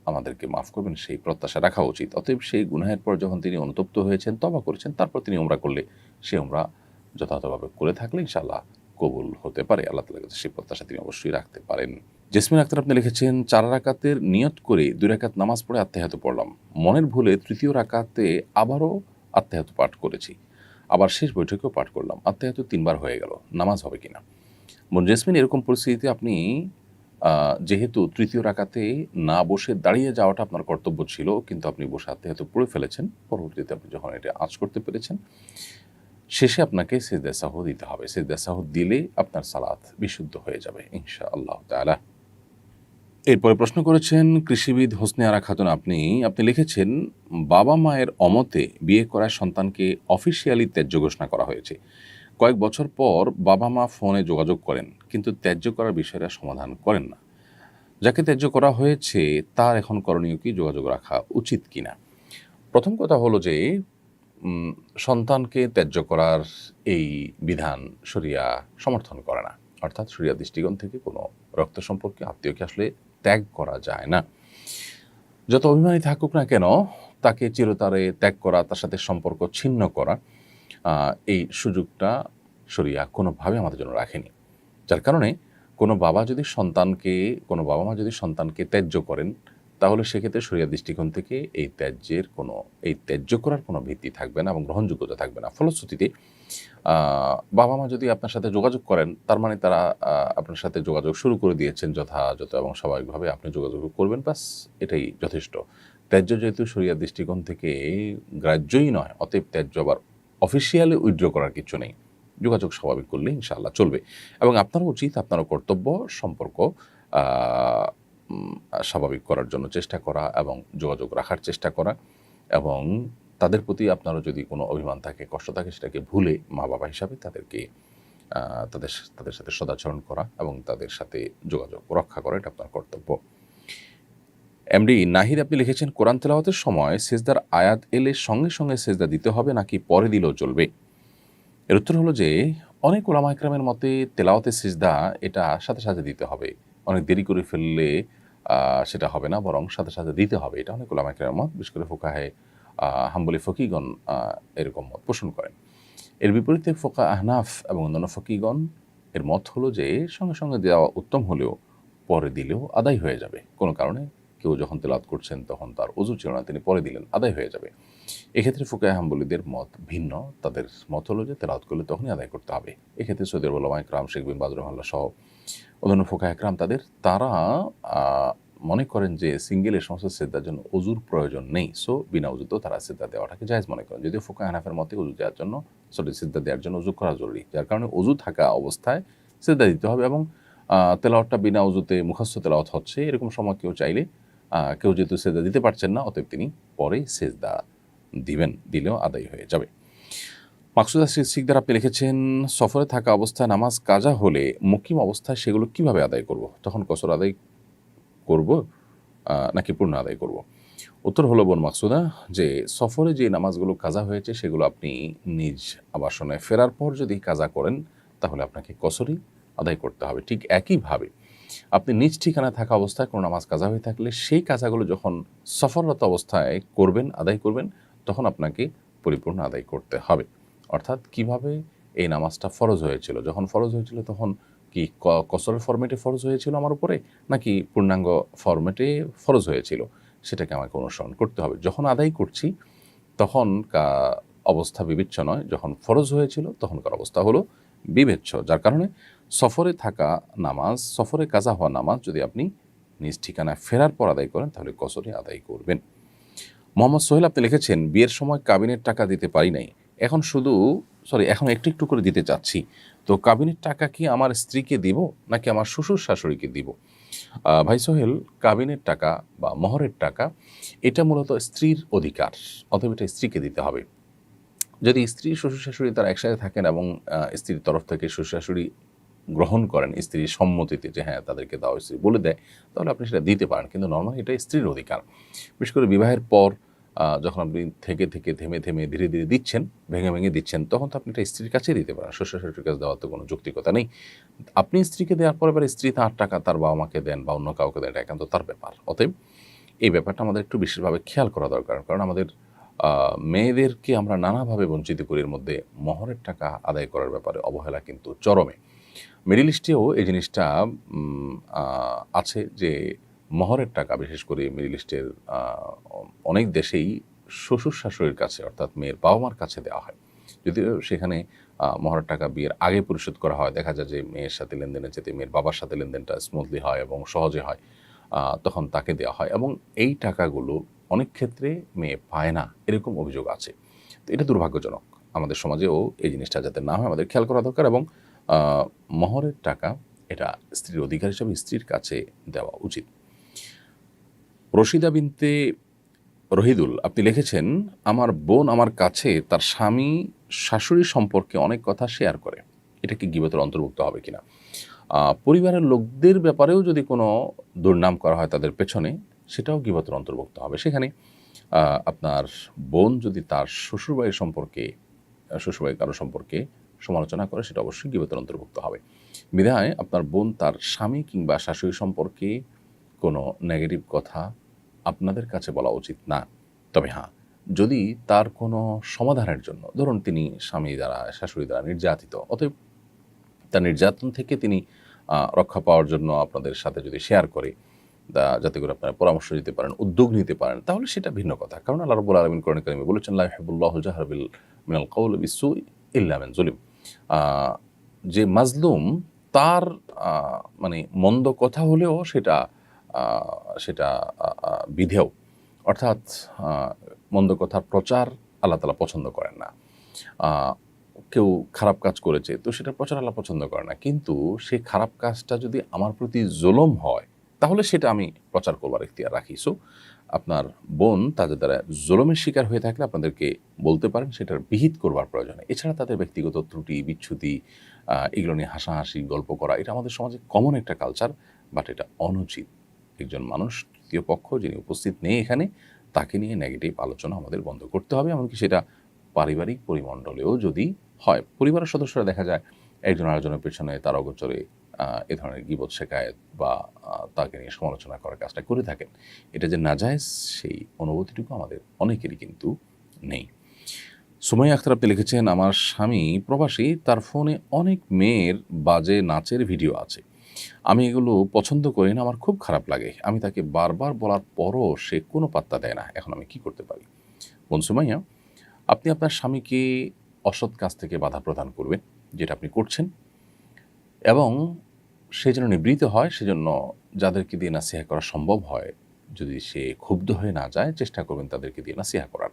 [SPEAKER 1] আমাদেরকে মাফ করবেন সেই প্রত্যাশা রাখা উচিত। অতএব সেই গুনাহের পর যখন তিনি অনুতপ্ত হয়েছেন, তওবা করেছেন, তারপর তিনি উমরা করলে সে উমরা যথাযথভাবে করে থাকলে ইনশাআল্লাহ কবুল হতে পারে। আল্লাহ তাআলার কাছে সেই প্রত্যাশা তিনি অবশ্যই রাখতে পারেন। জেসমিন আক্তার আপনি লিখেছেন, 4 রাকাতের নিয়ত করে 2 রাকাত নামাজ পড়ে আত্তাহিয়াতু পড়লাম। মনের ভুলে 3য় রাকাতে আবারও আত্তাহিয়াতু পাঠ করেছি। আবার শেষ বৈঠকেও পাঠ করলাম। আত্তাহিয়াতু 3 বার হয়ে গেল। নামাজ হবে কিনা? বোন জেসমিন, এরকম পরিস্থিতিতে আপনি যেহেতু 3য় রাকাতে না বসে দাঁড়িয়ে যাওয়াটা আপনার কর্তব্য ছিল, কিন্তু আপনি বসে আত্তাহিয়াতু পড়ে ফেলেছেন। পরবর্তীতে আপনি যখন এটা আঁচ করতে পেরেছেন, শেষে আপনাকে সিজদা সাহু দিতে হবে। সিজদা সাহু দিলে আপনার সালাত বিশুদ্ধ হয়ে যাবে ইনশাআল্লাহ তাআলা। এরপরে প্রশ্ন করেছেন কৃষিবিদ হোসনে আরা খাতুন আপনি লিখেছেন, বাবা মায়ের অমতে বিয়ে করা সন্তানকে অফিসিয়ালি ত্যায্য ঘোষণা করা হয়েছে। কয়েক বছর পর বাবা মা ফোনে যোগাযোগ করেন, কিন্তু ত্যায্য করার বিষয়টা সমাধান করেন না। যাকে ত্যায্য করা হয়েছে তার এখন করণীয় কি? যোগাযোগ রাখা উচিত কিনা? প্রথম কথা হলো যে সন্তানকে ত্যায্য করার এই বিধান শরিয়া সমর্থন করে না। অর্থাৎ শরিয়া দৃষ্টিকোণ থেকে কোনো রক্ত সম্পর্কে আত্মীয়কে আসলে ত্যাগ করা যায় না। যত অভিমানী থাকুক না কেন, তাকে চিরতরে ত্যাগ করা, তার সাথে সম্পর্ক ছিন্ন করা, এই সুযোগটা শরিয়া কোনোভাবে আমাদের জন্য রাখেনি। যার কারণে কোনো বাবা মা যদি সন্তানকে ত্যায্য করেন, তাহলে সেক্ষেত্রে শরিয়া দৃষ্টিকোণ থেকে এই ত্যায্য করার কোনো ভিত্তি থাকবে না এবং গ্রহণযোগ্যতা থাকবে না। ফলশ্রুতিতে বাবা মা যদি আপনার সাথে যোগাযোগ করেন, তার মানে তারা আপনার সাথে যোগাযোগ শুরু করে দিয়েছেন যথাযথ এবং স্বাভাবিকভাবে আপনি যোগাযোগ করবেন, বাস এটাই যথেষ্ট। ত্যায্য যেহেতু শরিয়া দৃষ্টিকোণ থেকে গ্রাহ্যই নয়, অতএব ত্যায্য আবার অফিসিয়ালি উইথড্র করার কিছু নেই। যোগাযোগ স্বাভাবিক করলে ইনশাআল্লাহ চলবে। এবং আপনারও উচিত, আপনারও কর্তব্য সম্পর্ক স্বাভাবিক করার জন্য চেষ্টা করা এবং যোগাযোগ রাখার চেষ্টা করা, এবং তাদের প্রতি আপনারও যদি কোনো অভিমান থাকে, কষ্ট থাকে, সেটাকে ভুলে মা বাবা হিসাবে তাদেরকে তাদের সাথে সদাচরণ করা এবং তাদের সাথে যোগাযোগ রক্ষা করা, এটা আপনার কর্তব্য। এমডি নাহিদ আপনি লিখেছেন, কোরআন তেলাওয়াতের সময় সিজদার আয়াত এলে সঙ্গে সঙ্গে সিজদা দিতে হবে নাকি পরে দিলেও চলবে? এর উত্তর হলো যে অনেক উলামা ইকরামের মতে তেলাওয়াতের সিজদা এটা সাথে সাথে দিতে হবে। অনেক দেরি করে ফেললে সেটা হবে না, বরং সাথে সাথে দিতে হবে। এটা অনেক উলামা ইকরামের মত, বিশেষ করে ফুকাহে হাম্বলি ফকিগণ এরকম মত পোষণ করেন। এর বিপরীতে ফোকা আহনাফ এবং অন্যান্য ফকিগণ এর মত হলো যে সঙ্গে সঙ্গে দেওয়া উত্তম হলেও পরে দিলেও আদায় হয়ে যাবে। কোনো কারণে কেউ যখন তেলাওয়াত করছেন তখন তার ওযু ছিল না, তিনি পরে দিলেন, আদায় হয়ে যাবে। এক্ষেত্রে ফুকাহে হাম্বলীদের মত ভিন্ন। তাদের মত হলো যে তেলাওয়াত করলে তখনই আদায় করতে হবে। এক্ষেত্রে সৌদি আরব উলামা ইকরাম, শেখ বিন বাজ রাহিমাহুল্লাহ সহ অন্যান্য ফুকাহে ইকরাম তারা মনে করেন যে সিঙ্গেলের সমস্ত সিজদার জন্য ওযুর প্রয়োজন নেই, সো বিনা ওযুতেও তারা সিজদা দেওয়াটাকে জায়েজ মনে করেন। যদিও ফুকাহে হানাফের মতে সিজদা দেওয়ার জন্য ওযু করা জরুরি, যার কারণে ওযু থাকা অবস্থায় সিজদা দিতে হবে। এবং তেলাওয়াতটা বিনা ওযুতে মুখস্থ তেলাওয়াত হচ্ছে, এরকম সময় কেউ চাইলে কেউ যেহেতু সিজদা দিতে পারছেন না, অতএব তিনি পরে সিজদা দিলেও আদায় হয়ে যাবে। মাকসুদা সিকদার আপনি লিখেছেন, সফরে থাকা অবস্থায় নামাজ কাজা হলে মুকিম অবস্থায় সেগুলো কিভাবে আদায় করব? তখন কসর আদায় করব নাকি পূর্ণ আদায় করব? উত্তর হলো বোন মাকসুদা যে সফরে যে নামাজগুলো কাজা হয়েছে সেগুলো আপনি নিজ আবাসনে ফেরার পর যদি কাজা করেন, তাহলে আপনাকে কসরই আদায় করতে হবে। ঠিক একইভাবে আপনি নিজ ঠিকানায় থাকা অবস্থায় কোনো নামাজ কাজা হয়ে থাকলে সেই কাজাগুলো যখন সফররত অবস্থায় আদায় করবেন, তখন আপনাকে পরিপূর্ণ আদায় করতে হবে। অর্থাৎ কিভাবে এই নামাজটা ফরজ হয়েছিল, যখন ফরজ হয়েছিল তখন কি কসরের ফরম্যাটে ফরজ হয়েছিল আমার উপরে, নাকি পূর্ণাঙ্গ ফরম্যাটে ফরজ হয়েছিল, সেটাকে আমাকে অনুসরণ করতে হবে। যখন আদায় করছি তখন অবস্থা বিবেচ্য নয়, যখন ফরজ হয়েছিল তখনকার অবস্থা হলো বিবেচ্য। যার কারণে সফরে থাকা নামাজ, সফরে কাজা হওয়া নামাজ যদি আপনি নিজ ঠিকানায় ফেরার পর আদায় করেন, তাহলে কসরে আদায় করবেন। মোহাম্মদ সোহেল আপনি লিখেছেন, বিয়ের সময় কাবিনের টাকা দিতে পারি নাই, এখন একটু একটু করে দিতে চাচ্ছি, তো কাবিনের টাকা কি আমার স্ত্রীকে দিব নাকি আমার শ্বশুর শাশুড়িকে দিব? ভাই সোহেল, কাবিনের টাকা বা মহরের টাকা এটা মূলত স্ত্রীর অধিকার, অথবা এটা স্ত্রীকে দিতে হবে। যদি স্ত্রী শ্বশুর শাশুড়ি তারা একসাথে থাকেন এবং স্ত্রীর তরফ থেকে শ্বশুর শাশুড়ি গ্রহণ করেন স্ত্রীর সম্মতিতে যে হ্যাঁ তাদেরকে দাও, স্ত্রী বলে দেয়, তাহলে আপনি সেটা দিতে পারেন। কিন্তু নর্মালি এটা স্ত্রীর অধিকার। বিশেষ করে বিবাহের পর যখন আপনি থেমে ধীরে ধীরে দিচ্ছেন, ভেঙে দিচ্ছেন, তখন তো আপনি এটা স্ত্রীর কাছে দিতে পারেন। শ্বশুর শাশুড়ির কাছে দেওয়ার তো কোনো যৌক্তিকতা নেই। আপনি স্ত্রীকে দেওয়ার পরে স্ত্রী তার টাকা তার বাবা মাকে দেন বা অন্য কাউকে দেন, এটা একান্ত তার ব্যাপার। অতএব এই ব্যাপারটা আমাদের একটু বিশেষভাবে খেয়াল করা দরকার। কারণ আমাদের মেয়েদেরকে আমরা নানাভাবে বঞ্চিত করি। এর মধ্যে মহরের টাকা আদায় করার ব্যাপারে অবহেলা কিন্তু চরমে। মিডল ইস্টেও এই জিনিসটা আছে যে মহরের টাকা বিশেষ করে মিডল ইস্টের অনেক দেশেই শ্বশুর-শাশুড়ির কাছে অর্থাৎ মেয়ের বাবা-মার কাছে দেওয়া হয়। যদিও সেখানে মহরের টাকা বিয়ের আগে পরিশোধ করা হয়। দেখা যায় যে মেয়ের সাথে লেনদেনের চাইতে মেয়ের বাবার সাথে লেনদেনটা স্মুথলি হয় এবং সহজে হয়। তখন তাকে দেওয়া হয় এবং এই টাকাগুলো অনেক ক্ষেত্রে মেয়ে পায় না, এরকম অভিযোগ আছে। তো এটা দুর্ভাগ্যজনক। আমাদের সমাজেও এই জিনিসটা যাতে না হয় আমাদের খেয়াল করা দরকার এবং মহরের টাকা এটা স্ত্রীর অধিকার হিসাবে স্ত্রীর কাছে দেওয়া উচিত। রশিদা বিনতে রহিদুল আপনি লিখেছেন, আমার বোন আমার কাছে তার স্বামী শাশুড়ি সম্পর্কে অনেক কথা শেয়ার করে। এটা কি গীবতের অন্তর্ভুক্ত হবে কিনা? পরিবারের লোকদের ব্যাপারেও যদি কোনো দুর্নাম করা হয় তাদের পেছনে, সেটাও গীবতের অন্তর্ভুক্ত হবে। সেখানে আপনার বোন যদি তার শ্বশুরবাড়ির সম্পর্কে শ্বশুরবাড়ির কারো সম্পর্কে সমালোচনা করে, সেটা অবশ্যই গীবতের অন্তর্ভুক্ত হবে। বিধায় আপনার বোন তার স্বামী কিংবা শাশুড়ি সম্পর্কে কোনো নেগেটিভ কথা আপনাদের কাছে বলা উচিত না। তবে হ্যাঁ, যদি তার কোনো সমাধানের জন্য, ধরুন তিনি স্বামী দ্বারা শাশুড়ি দ্বারা নির্যাতিত, অতএব তার নির্যাতন থেকে তিনি রক্ষা পাওয়ার জন্য আপনাদের সাথে যদি শেয়ার করে, যাতে করে আপনারা পরামর্শ দিতে পারেন, উদ্যোগ নিতে পারেন, তাহলে সেটা ভিন্ন কথা। কারণ আল্লাহ রাব্বুল আলামিন কোরআনে কারিমে বলেছেন, লা ইউহিব্বুল্লাহুল জাহরা মিনাল কওলি বিসসুই ইল্লা মান যুলিম। যে মাজলুম তার মানে মন্দ কথা হলেও সেটা সেটা বিধেয়, অর্থাৎ মন্দ কথার প্রচার আল্লাহ তাআলা পছন্দ করেন না। কেউ খারাপ কাজ করেছে তো সেটা প্রচার আল্লাহ পছন্দ করে না, কিন্তু সেই খারাপ কাজটা যদি আমার প্রতি জুলুম হয় তাহলে সেটা আমি প্রচার করবার ইখতিয়ার রাখি। সো আপনার বোন তাদের দ্বারা জুলুমের শিকার হয়ে থাকলে আপনাদেরকে বলতে পারেন, সেটার বিহিত করবার প্রয়োজন। এছাড়া তাদের ব্যক্তিগত ত্রুটি বিচ্যুতি এগুলো নিয়ে হাসাহাসি গল্প করা, এটা আমাদের সমাজে কমন একটা কালচার, বাট এটা অনুচিত। একজন মানুষ তৃতীয় পক্ষ যিনি উপস্থিত নেই এখানে, তাকে নিয়ে নেগেটিভ আলোচনা আমাদের বন্ধ করতে হবে। এমনকি সেটা পারিবারিক পরিমণ্ডলেও যদি হয়, পরিবারের সদস্যরা দেখা যায় একজন আরেকজনের পেছনে তার অগোচরে এ ধরনের গীবত শেখায়েত বা তাকে নিয়ে সমালোচনা করার কাজটা করে থাকেন। এটা যে নাজায়েজ সেই অনুভূতিটুকু আমাদের অনেকেরই কিন্তু নেই। সুমাইয়া আখতার আপনি লিখেছেন, আমার স্বামী প্রবাসী, তার ফোনে অনেক মেয়ের বাজে নাচের ভিডিও আছে। আমি এগুলো পছন্দ করি না, আমার খুব খারাপ লাগে। আমি তাকে বারবার বলার পরও সে কোনো পাত্তা দেয় না। এখন আমি কি করতে পারি? বোন সুমাইয়া, আপনি আপনার স্বামীকে অসৎ কাজ থেকে বাধা প্রদান করবেন, যেটা আপনি করছেন, এবং সে যেন নিবৃত্ত হয়, সেজন্য যাদেরকে দিয়ে নাসিহা করা সম্ভব হয়, যদি সে ক্ষুব্ধ হয়ে না যায়, চেষ্টা করবেন তাদেরকে দিয়ে নাসিহা করার।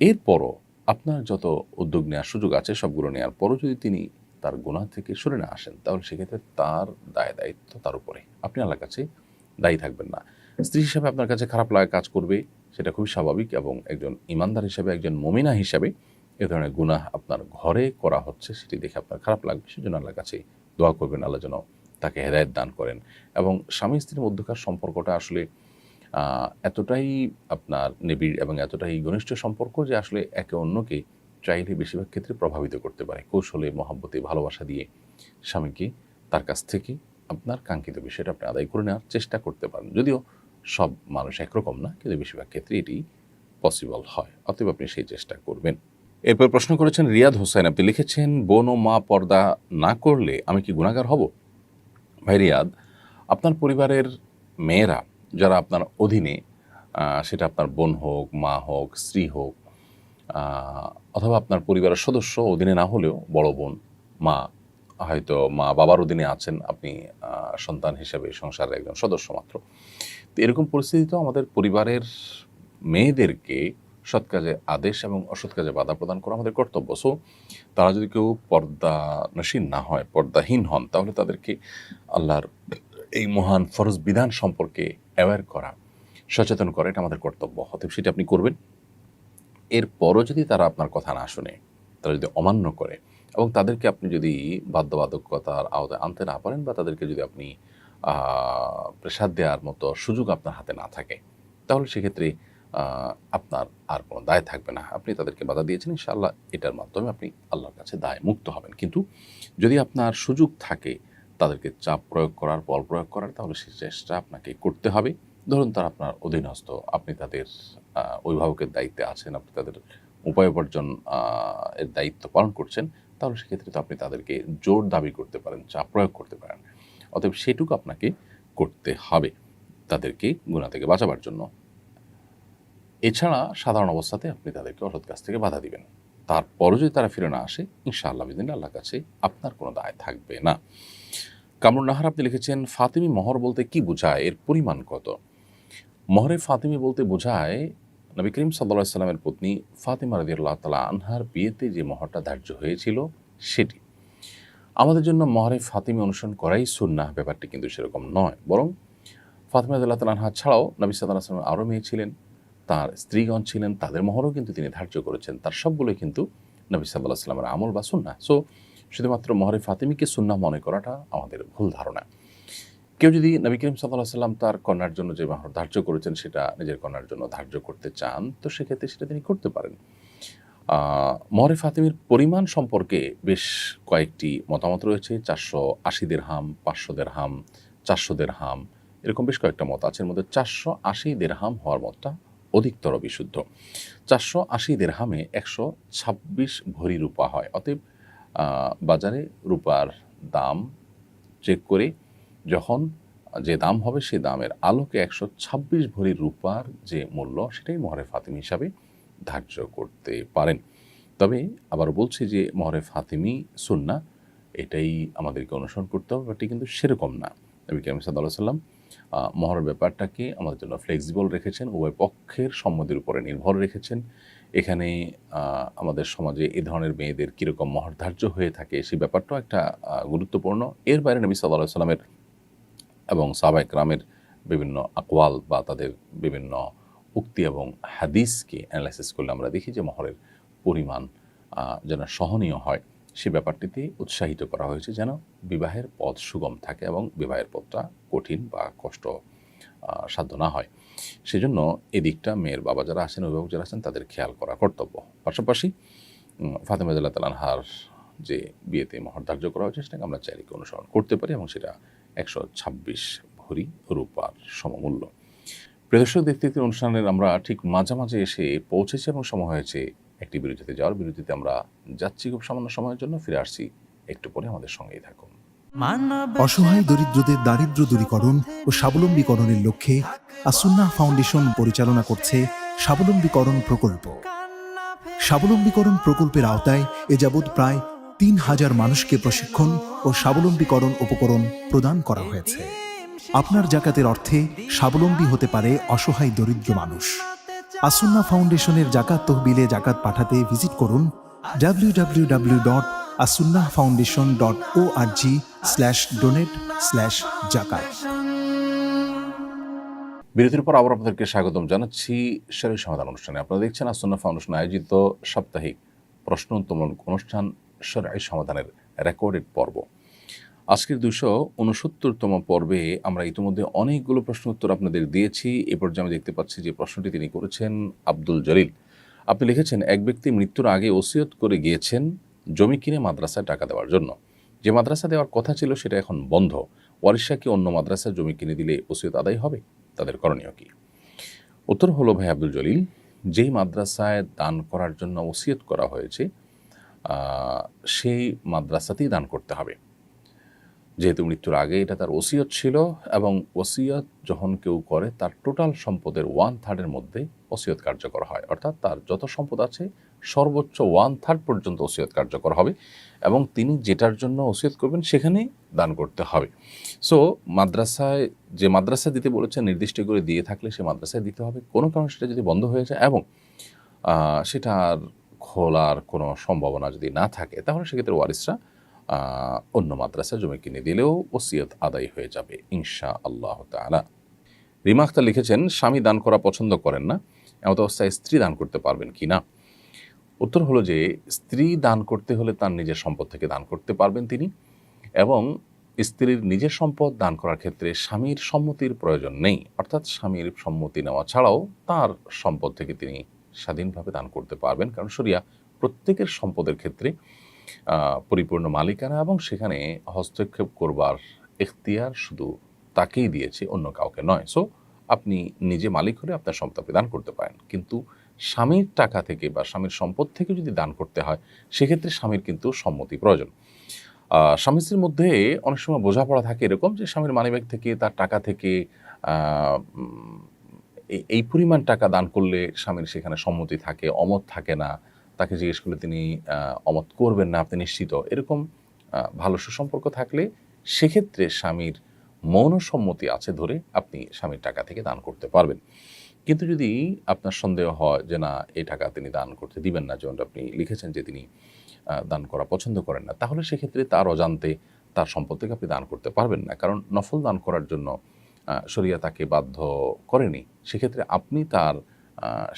[SPEAKER 1] এরপরও আপনার যত উদ্যোগ নেওয়ার সুযোগ আছে সবগুলো নেওয়ার পরও যদি তিনি তার গুনাহ থেকে সরে না আসেন, তাহলে সেক্ষেত্রে তার দায়-দায়িত্ব তার উপরে। আপনি আল্লাহর কাছে দায়ী থাকবেন না। স্ত্রী হিসাবে আপনার কাছে খারাপ লাগা কাজ করবে, সেটা খুবই স্বাভাবিক, এবং একজন ঈমানদার হিসাবে, একজন মুমিনা হিসাবে এ ধরনের গুনাহ আপনার ঘরে করা হচ্ছে সেটি দেখে আপনার খারাপ লাগবে। সেজন্য আল্লাহর কাছে দোয়া করবেন, আল্লাহ যেন তাকে হেদায়েত দান করেন। এবং স্বামী স্ত্রীর মধ্যকার সম্পর্কটা আসলে এতটাই আপনার নিবিড় এবং এতটাই ঘনিষ্ঠ সম্পর্ক যে আসলে একে অন্যকে চাইলে বেশিরভাগ ক্ষেত্রে প্রভাবিত করতে পারে। কৌশলে, মহাব্বতে, ভালোবাসা দিয়ে স্বামীকে তার কাছ থেকে আপনার কাঙ্ক্ষিত বিষয়টা আপনি আদায় করে নেওয়ার চেষ্টা করতে পারেন। যদিও সব মানুষ একরকম না, কিন্তু বেশিরভাগ ক্ষেত্রে এটি পসিবল হয়। অতএব আপনি সেই চেষ্টা করবেন। এরপর প্রশ্ন করেছেন রিয়াদ হোসেন, আপনি লিখেছেন, বোন ও মা পর্দা না করলে আমি কি গুনাহগার হব? ভাই রিয়াদ, আপনার পরিবারের মেয়েরা যারা আপনার অধীনে, সেটা আপনার বোন হোক, মা হোক, স্ত্রী হোক, অথবা আপনার পরিবারের সদস্য অধীনে না হলেও বড় বোন, মা, হয়তো মা বাবার অধীনে আছেন, আপনি সন্তান হিসেবে সংসারের একজন সদস্য মাত্র। তো এরকম পরিস্থিতিতেও আমাদের পরিবারের মেয়েদেরকে সৎ কাজে আদেশ এবং অসৎ কাজে বাধা প্রদান করা আমাদের কর্তব্য। সো তারা যদি কেউ পর্দানশীল না হয়, পর্দাহীন হন, তাহলে তাদেরকে আল্লাহর এই মহান ফরজ বিধান সম্পর্কে অ্যাওয়্যার করা, সচেতন করা, এটা আমাদের কর্তব্য। অতএব সেটা আপনি করবেন। এরপরও যদি তারা আপনার কথা না শুনে, তারা যদি অমান্য করে, এবং তাদেরকে আপনি যদি বাধ্যবাধকতার আওতায় আনতে না পারেন, বা তাদেরকে যদি আপনি প্রেসার দেওয়ার মতো সুযোগ আপনার হাতে না থাকে, তাহলে সেক্ষেত্রে আপনার আর কোনো দায় থাকবে না। আপনি তাদেরকে বাধা দিয়েছেন, ইনশাআল্লাহ এটার মাধ্যমে আপনি আল্লাহর কাছে দায় মুক্ত হবেন। কিন্তু যদি আপনার সুযোগ থাকে তাদেরকে চাপ প্রয়োগ করার, বল প্রয়োগ করার, তাহলে সেই চেষ্টা আপনাকে করতে হবে। ধরুন তারা আপনার অধীনস্থ, আপনি তাদের অভিভাবকের দায়িত্বে আছেন, আপনি তাদের উপায় উপার্জন এর দায়িত্ব পালন করছেন, তাহলে সেক্ষেত্রে তো আপনি তাদেরকে জোর দাবি করতে পারেন, চাপ প্রয়োগ করতে পারেন। অতএব সেটুকু আপনাকে করতে হবে তাদেরকে গুনাহ থেকে বাঁচাবার জন্য। এছাড়া সাধারণ অবস্থাতে আপনি তাদেরকে অসৎ কাজ থেকে বাধা দিবেন। তারপরও যদি তারা ফিরে না আসে, ইনশাআল্লাহ বিদিন আল্লাহর কাছে আপনার কোনো দায় থাকবে না। কামরুন নাহার আপনি লিখেছেন, ফাতিমি মহর বলতে কি বোঝায়, এর পরিমাণ কত? মহরে ফাতিমি বলতে বোঝায় নবী করিম সাল্লাল্লাহু আলাইহি সাল্লামের পত্নী ফাতিমা রাদিয়াল্লাহু তাআলা আনহার বিয়েতে যে মহরটা ধার্য হয়েছিল সেটি। আমাদের জন্য মহরে ফাতিমি অনুসরণ করাই সুন্নাহ, ব্যাপারটি কিন্তু সেরকম নয়। বরং ফাতিমা রাদিয়াল্লাহু তাআলা আনহা ছাড়াও নবী সাল্লাল্লাহু আলাইহি ওয়াসাল্লাম আরও মেয়ে ছিলেন, তার স্ত্রীগণ ছিলেন, তাদের মহরও কিন্তু তিনি ধার্য করেছেন। তার সবগুলোই কিন্তু নবী সাল্লাল্লাহু আলাইহি ওয়াসাল্লামের আমল বা সুন্নাহ। সো শুধুমাত্র মহরে ফাতিমিকে সুন্নাহ মনে করাটা আমাদের ভুল ধারণা। কেউ যদি নবী করিম সাল্লাল্লাহু আলাইহি ওয়াসাল্লাম তার কন্যার জন্য যে মহর ধার্য করেছেন সেটা নিজের কন্যার জন্য ধার্য করতে চান, তো সেক্ষেত্রে সেটা তিনি করতে পারেন। মহরে ফাতিমির পরিমাণ সম্পর্কে বেশ কয়েকটি মতামত রয়েছে। 480 দিরহাম, 500 দিরহাম, 400 দিরহাম, এরকম বেশ কয়েকটা মত আছে। এর মধ্যে 480 দিরহাম হওয়ার মতটা অধিকতর বিশুদ্ধ। 480 দিরহামে 126 ভরি রূপা হয়। অতএব বাজারে রূপার দাম চেক করে যখন যে দাম হবে সেই দামের আলোকে 126 ভরি রূপার যে মূল্য সেটাই মহরে ফাতিমি হিসাবে ধার্য করতে পারেন। তবে আবারও বলছি যে মহরে ফাতিমি সুন্নাহ, এটাই আমাদেরকে অনুসরণ করতে হবে, এটি কিন্তু সেরকম না। নবী করিম সাল্লাল্লাহু আলাইহি ওয়াসাল্লাম মহরের ব্যাপারটাকে আমাদের জন্য ফ্লেক্সিবল রেখেছেন, উভয় পক্ষের সম্মতির উপরে নির্ভর রেখেছেন। এখানে আমাদের সমাজে এ ধরনের মেয়েদের কীরকম মহর ধার্য হয়ে থাকে সেই ব্যাপারটাও একটা গুরুত্বপূর্ণ। এর বাইরে নবী সাল্লাল্লাহু আলাইহি ওয়াসাল্লামের এবং সাহাবায়ে কেরামের বিভিন্ন আকওয়াল বা তাদের বিভিন্ন উক্তি এবং হাদিসকে অ্যানালাইসিস করলে আমরা দেখি যে মহরের পরিমাণ যেন সহনীয় হয়, সে ব্যাপারটিতে উৎসাহিত করা হয়েছে যেন বিবাহের পথ সুগম থাকে এবং বিবাহের পথটা কঠিন বা কষ্ট সাধ্য না হয়। সেজন্য এদিকটা মেয়ের বাবা যারা আছেন, অভিভাবক যারা আছেন, তাদের খেয়াল করা কর্তব্য। পাশাপাশি ফাতিমা রাদিয়াল্লাহু তাআলা আনহার যে বিয়েতে মহর ধার্য করা হয়েছে সেটাকে আমরা চাইলে অনুসরণ করতে পারি এবং সেটা 126 ভরি রূপার সমমূল্য। প্রিয় দর্শক, দেখতে দেখতে অনুষ্ঠানের আমরা ঠিক মাঝামাঝি এসে পৌঁছেছি এবং সময় হয়েছে একটি বিরতিতে যাওয়ার। বিরতিতে আমরা যাচ্ছি খুব সামান্য সময়ের জন্য, ফিরে আসছি একটু পরে, আমাদের সঙ্গেই থাকুন।
[SPEAKER 2] অসহায় দরিদ্রদের দারিদ্র্য দূরীকরণ ও স্বাবলম্বীকরণের লক্ষ্যে আসুন্নাহ ফাউন্ডেশন পরিচালনা করছে স্বাবলম্বীকরণ প্রকল্প। স্বাবলম্বীকরণ প্রকল্পের আওতায় এ যাবৎ প্রায় 3000 মানুষকে প্রশিক্ষণ ও স্বাবলম্বীকরণ উপকরণ প্রদান করা হয়েছে। আপনার জাকাতের অর্থে স্বাবলম্বী হতে পারে অসহায় দরিদ্র মানুষ। আসুন্নাহ ফাউন্ডেশনের জাকাত তহবিলে জাকাত পাঠাতে ভিজিট করুন www.asunnahfoundation.org/donate/zakat।
[SPEAKER 1] বিরতির পর আবার আপনাদেরকে স্বাগতম জানাচ্ছি শরীর সমাধান অনুষ্ঠানে। আপনারা দেখছেন আসুন্নাহ ফাউন্ডেশন আয়োজিত সাপ্তাহিক প্রশ্ন উত্তোলন অনুষ্ঠান শরীর সমাধানের রেকর্ডেড পর্ব। আজকের 269তম পর্বে আমরা ইতিমধ্যে অনেকগুলো প্রশ্ন উত্তর আপনাদের দিয়েছি। এ পর্যায়ে আমি দেখতে পাচ্ছি যে প্রশ্নটি তিনি করেছেন আব্দুল জলিল। আপনি লিখেছেন, এক ব্যক্তি মৃত্যুর আগে ওসিয়ত করে গিয়েছেন জমি কিনে মাদ্রাসায় টাকা দেওয়ার জন্য। যে মাদ্রাসা দেওয়ার কথা ছিল সেটা এখন বন্ধ। ওয়ারিশা কি অন্য মাদ্রাসায় জমি কিনে দিলে ওসিয়ত আদায় হবে? তাদের করণীয় কি? উত্তর হলো, ভাই আব্দুল জলিল, যেই মাদ্রাসায় দান করার জন্য ওসিয়ত করা হয়েছে সেই মাদ্রাসাতেই দান করতে হবে। যেহেতু মৃত্যুর আগে এটা তার ওসিয়ত ছিল এবং ওসিয়ত যখন কেউ করে তার টোটাল সম্পদের 1/3 মধ্যে ওসিয়ত কার্যকর হয়, অর্থাৎ তার যত সম্পদ আছে সর্বোচ্চ 1/3 পর্যন্ত ওসিয়ত কার্যকর হবে এবং তিনি যেটার জন্য ওসিয়ত করবেন সেখানেই দান করতে হবে। সো মাদ্রাসায় যে মাদ্রাসা দিতে বলেছেন নির্দিষ্ট করে দিয়ে থাকলে সে মাদ্রাসায় দিতে হবে। কোনো কারণে সেটা যদি বন্ধ হয়ে যায় এবং সেটার খোলার কোনো সম্ভাবনা যদি না থাকে তাহলে সেক্ষেত্রে ওয়ারিসরা অন্য মাদ্রাসা জমি কিনে দিলেও ওসিয়ত আদায় হয়ে যাবে ইনশা আল্লাহ তাআলা। রিমা আখতার লিখেছেন, স্বামী দান করা পছন্দ করেন না, এমত অবস্থায় স্ত্রী দান করতে পারবেন কি না? উত্তর হলো যে স্ত্রী দান করতে হলে তার নিজের সম্পদ থেকে দান করতে পারবেন তিনি, এবং স্ত্রীর নিজের সম্পদ দান করার ক্ষেত্রে স্বামীর সম্মতির প্রয়োজন নেই। অর্থাৎ স্বামীর সম্মতি নেওয়া ছাড়াও তার সম্পদ থেকে তিনি স্বাধীনভাবে দান করতে পারবেন, কারণ শরিয়া প্রত্যেকের সম্পদের ক্ষেত্রে পরিপূর্ণ মালিকানা এবং সেখানে হস্তক্ষেপ করবার এখতিয়ার শুধু তাকেই দিয়েছে, অন্য কাউকে নয়। সো আপনি নিজে মালিক হলে আপনার সম্পদ আপনি দান করতে পারেন। কিন্তু স্বামীর টাকা থেকে বা স্বামীর সম্পদ থেকে যদি দান করতে হয়, সেক্ষেত্রে স্বামীর কিন্তু সম্মতি প্রয়োজন। স্বামী স্ত্রীর মধ্যে অনেক সময় বোঝাপড়া থাকে এরকম যে স্বামীর মানিব্যাগ থেকে, তার টাকা থেকে আ উম এই পরিমাণ টাকা দান করলে স্বামীর সেখানে সম্মতি থাকে, অমত থাকে না। তাকে জিজ্ঞেস করলে তিনি অমত করবেন না, আপনি নিশ্চিত? এরকম ভালো সুসম্পর্ক থাকলে সেক্ষেত্রে স্বামীর মৌন সম্মতি আছে ধরে আপনি স্বামীর টাকা থেকে দান করতে পারবেন। কিন্তু যদি আপনার সন্দেহ হয় যে না, এই টাকা তিনি দান করতে দিবেন না, যেমনটা আপনি লিখেছেন যে তিনি দান করা পছন্দ করেন না, তাহলে সেক্ষেত্রে তার অজান্তে তার সম্পদ থেকে আপনি দান করতে পারবেন না। কারণ নফল দান করার জন্য শরিয়া তাকে বাধ্য করেনি। সেক্ষেত্রে আপনি তার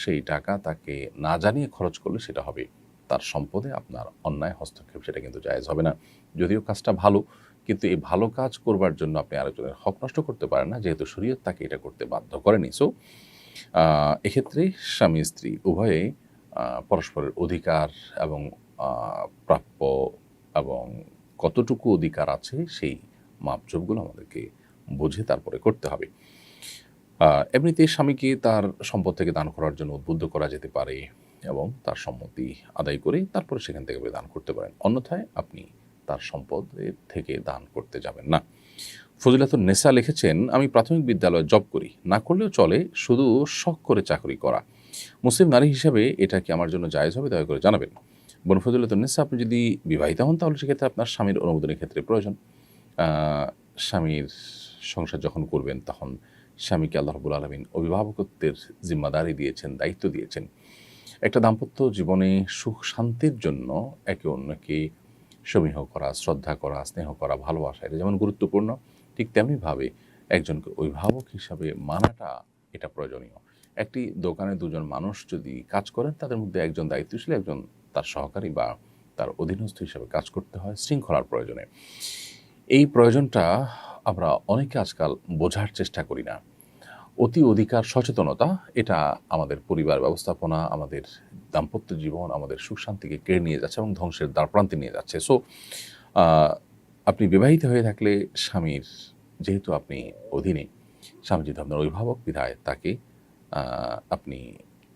[SPEAKER 1] সেই টাকা তাকে না জানিয়ে খরচ করলে সেটা হবে তার সম্পদে আপনার অন্যায় হস্তক্ষেপ, সেটা কিন্তু জায়েজ হবে না। যদিও কাজটা ভালো, কিন্তু এই ভালো কাজ করবার জন্য আপনি আরেকজনের হক নষ্ট করতে পারেন না, যেহেতু শরীয়ত তাকে এটা করতে বাধ্য করেনি। সো এক্ষেত্রে স্বামী স্ত্রী উভয়ে পরস্পরের অধিকার এবং প্রাপ্য এবং কতটুকু অধিকার আছে সেই মাপজোপগুলো আমাদেরকে বুঝে তারপরে করতে হবে। এমনিতে স্বামীকে তার সম্পদ থেকে দান করার জন্য উদ্বুদ্ধ করা যেতে পারে এবং তার সম্মতি আদায় করে তারপরে সেখান থেকে আপনি দান করতে পারেন। অন্যথায় আপনি তার সম্পদের থেকে দান করতে যাবেন না। ফজিলাতুন নেসা লিখেছেন, আমি প্রাথমিক বিদ্যালয়ে জব করি, না করলেও চলে, শুধু শখ করে চাকরি করা। মুসলিম নারী হিসেবে এটা কি আমার জন্য জায়েজ হবে? দয়া করে জানাবেন। বোন ফজিলাতুন নেসা, আপনি যদি বিবাহিত হন তাহলে সেক্ষেত্রে আপনার স্বামীর অনুমোদনের ক্ষেত্রে প্রয়োজন। স্বামীর সংসার যখন করবেন তখন স্বামীকে আল্লাহ রাব্বুল আলামিন অভিভাবকত্বের জিম্মাদারি দিয়েছেন, দায়িত্ব দিয়েছেন। একটা দাম্পত্য জীবনে সুখ শান্তির জন্য একে অন্যকে সমীহ করা, শ্রদ্ধা করা, স্নেহ করা, ভালোবাসা, এটা যেমন গুরুত্বপূর্ণ, ঠিক তেমনিভাবে একজনকে অভিভাবক হিসাবে মানাটা এটা প্রয়োজনীয়। একটি দোকানে দুজন মানুষ যদি কাজ করেন, তাদের মধ্যে একজন দায়িত্বশীল, একজন তার সহকারী বা তার অধীনস্থ হিসাবে কাজ করতে হয় শৃঙ্খলার প্রয়োজনে। এই প্রয়োজনটা আমরা অনেকে আজকাল বোঝার চেষ্টা করি না। অতি অধিকার সচেতনতা এটা আমাদের পরিবার ব্যবস্থাপনা, আমাদের দাম্পত্য জীবন, আমাদের সুখ শান্তিকে কেড়ে নিয়ে যাচ্ছে এবং ধ্বংসের দ্বারপ্রান্তে নিয়ে যাচ্ছে। সো আপনি বিবাহিত হয়ে থাকলে স্বামীর, যেহেতু আপনি অধীনে, স্বামী যেহেতু আপনার অভিভাবক, বিধায় তাকে আপনি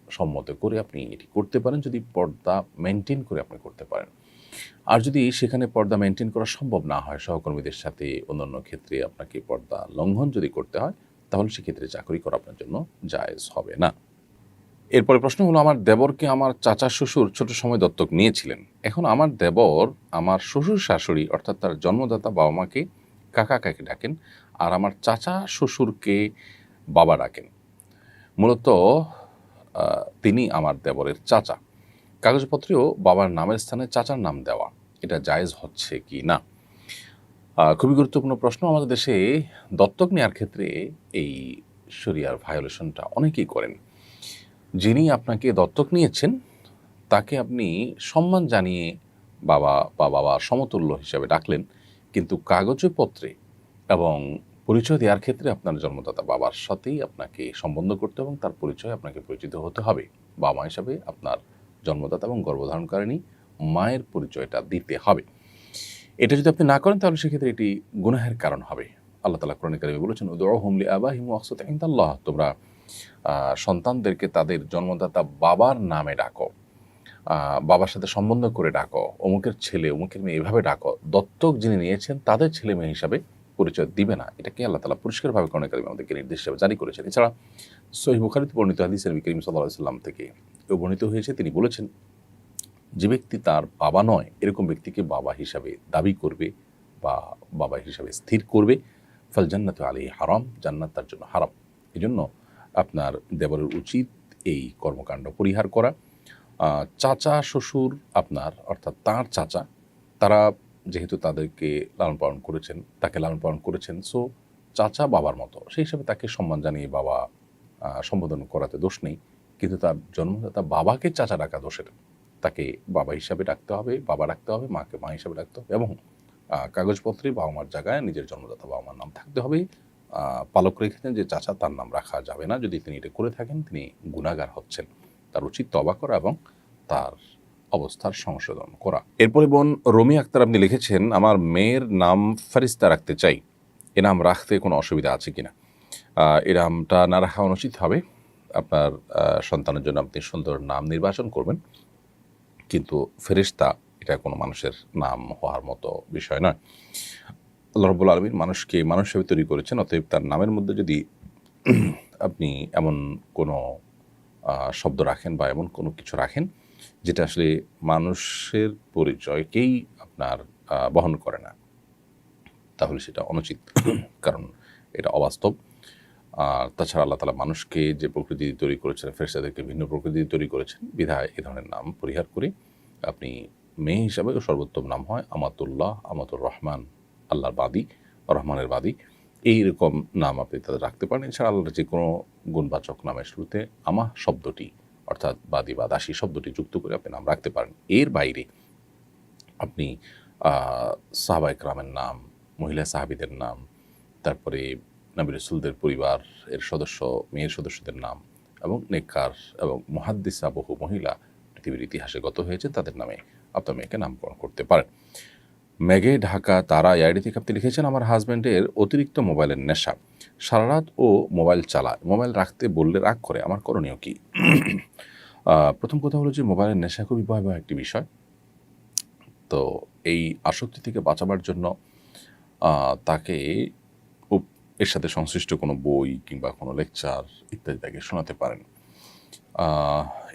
[SPEAKER 1] সম্মত করে আপনি এটি করতে পারেন, যদি পর্দা মেনটেন করে আপনি করতে পারেন। আর যদি সেখানে পর্দা মেনটেন করা সম্ভব না হয়, সহকর্মীদের সাথে অন্যান্য ক্ষেত্রে আপনাকে পর্দা লঙ্ঘন যদি করতে হয়, তাহলে সেক্ষেত্রে চাকরি করা আপনার জন্য জায়েজ হবে না। এরপরে প্রশ্ন হলো, আমার দেবরকে আমার চাচা শ্বশুর ছোট সময় দত্তক নিয়েছিলেন। এখন আমার দেবর আমার শ্বশুর শাশুড়ি অর্থাৎ তার জন্মদাতা বাবা মাকে কাকা কাকি ডাকেন, আর আমার চাচা শ্বশুরকে বাবা ডাকেন। মূলত তিনি আমার দেবরের চাচা। কাগজপত্রেও বাবার নামের স্থানে চাচার নাম দেওয়া, এটা জায়েজ হচ্ছে কি না? খুবই গুরুত্বপূর্ণ প্রশ্ন। আমাদের দেশে দত্তক নেওয়ার ক্ষেত্রে এই শরিয়ার ভায়োলেশনটা অনেকেই করেন। যিনি আপনাকে দত্তক নিয়েছেন তাকে আপনি সম্মান জানিয়ে বাবা বা বাবার সমতুল্য হিসাবে ডাকলেন, কিন্তু কাগজপত্রে এবং পরিচয় দেওয়ার ক্ষেত্রে আপনার জন্মদাতা বাবার সাথেই আপনাকে সম্বন্ধ করতে এবং তার পরিচয় আপনাকে পরিচিত হতে হবে। বাবা হিসাবে আপনার জন্মদাতা এবং গর্ভধারণকারিণী মায়ের পরিচয়টা দিতে হবে। এটা যদি আপনি না করেন তাহলে সেক্ষেত্রে এটি গুনাহের কারণ হবে। আল্লাহ তাআলা কোরআনে কারিমে বলেছেন, উদউহুম লিআবাহিম ওয়াকসিতু ইনদাল্লাহ, তোমরা সন্তানদেরকে তাদের জন্মদাতা বাবার নামে ডাকো, বাবার সাথে সম্বন্ধ করে ডাকো, অমুকের ছেলে অমুকের মেয়ে এভাবে ডাকো। দত্তক যিনি নিয়েছেন তাদের ছেলে মেয়ে হিসাবে পরিচয় দিবে না। এটাকে আল্লাহ তাআলা পরিষ্কারভাবে কোরআনে কারিমে আমাদেরকে নির্দেশ হিসেবে জারি করেছেন। এছাড়া সহিহ বুখারীতে বর্ণিত হাদিসের নবী করিম সাল্লাল্লাহু আলাইহি ওয়াসাল্লাম থেকে বর্ণিত হয়েছে, তিনি বলেছেন, যে ব্যক্তি তার বাবা নয় এরকম ব্যক্তিকে বাবা হিসাবে দাবি করবে বা বাবা হিসাবে স্থির করবে, ফাল জান্নাতু আলাইহি হারাম, জান্নাত তার জন্য হারাম। এই জন্য আপনার দেবরের উচিত এই কর্মকাণ্ড পরিহার করা। চাচা শ্বশুর আপনার অর্থাৎ তাঁর চাচা, তারা যেহেতু তাদেরকে লালন পালন করেছেন, তাকে লালন পালন করেছেন, সো চাচা বাবার মতো, সেই হিসাবে তাকে সম্মান জানিয়ে বাবা সম্বোধন করাতে দোষ নেই। কিন্তু তার জন্মদাতা বাবাকে চাচা ডাকা দোষের। তাকে বাবা হিসাবে ডাকতে হবে, বাবা ডাকতে হবে, মাকে মা হিসাবে ডাকতে হবে এবং কাগজপত্রে বাবা মার জায়গায় নিজের জন্মদাতা বাবা মার নাম থাকতে হবে। পালক রেখেছেন যে চাচা, তার নাম রাখা যাবে না। যদি তিনি এটা করে থাকেন তিনি গুনাহগার হচ্ছেন। তার উচিত তওবা করা এবং তার অবস্থার সংশোধন করা। এরপরে বোন রমি আক্তার আপনি লিখেছেন, আমার মেয়ের নাম ফারিস্তা রাখতে চাই, এ নাম রাখতে কোনো অসুবিধা আছে কিনা? এই নামটা না রাখা অনুচিত হবে। আপনার সন্তানের জন্য আপনি সুন্দর নাম নির্বাচন করবেন, কিন্তু ফেরেশতা এটা কোনো মানুষের নাম হওয়ার মতো বিষয় নয়। আল্লাহ রাব্বুল আলামিন মানুষকে মানুষ হিসেবে তৈরি করেছেন, অতএব তার নামের মধ্যে যদি আপনি এমন কোনো শব্দ রাখেন বা এমন কোনো কিছু রাখেন যেটা আসলে মানুষের পরিচয়কেই আপনার বহন করে না, তাহলে সেটা অনুচিত। কারণ এটা অবাস্তব। তাছাড়া আল্লাহ তাআলা মানুষকে যে প্রকৃতি তৈরি করেছেন, ফেরেশতাদেরকে ভিন্ন প্রকৃতি তৈরি করেছেন, বিধায় এ ধরনের নাম পরিহার করে আপনি মেয়ে হিসাবে সর্বোত্তম নাম হয় আমাতুল্লাহ, আমাতুর রহমান, আল্লাহর বাদী, রহমানের বাদী। এইরকম নাম আপনি তাদের রাখতে পারেন। এছাড়া আল্লাহর যে কোনো গুণবাচক নামের শুরুতে আমা শব্দটি অর্থাৎ বাদী বা দাসী শব্দটি যুক্ত করে আপনি নাম রাখতে পারেন। এর বাইরে আপনি সাহাবা ইকরামের নাম, মহিলা সাহাবীদের নাম, তারপরে নবী রাসূলদের পরিবার এর সদস্য, মেয়ের সদস্যদের নাম এবং নেককার এবং মুহাদ্দিসা বহু মহিলা পৃথিবীর ইতিহাসে গত হয়েছে, তাদের নামে আপনার মেয়েকে নামকরণ করতে পারেন। মেঘে ঢাকা তারা আইডি থেকে আপনি লিখেছেন, আমার হাজব্যান্ডের অতিরিক্ত মোবাইলের নেশা, সারা রাত ও মোবাইল চালায়, মোবাইল রাখতে বললে রাগ করে, আমার করণীয় কি? প্রথম কথা হলো যে মোবাইলের নেশা খুবই ভয়াবহ একটি বিষয়। তো এই আসক্তি থেকে বাঁচাবার জন্য তাকে এর সাথে সংশ্লিষ্ট কোনো বই কিংবা কোনো লেকচার ইত্যাদি তাকে শোনাতে পারেন।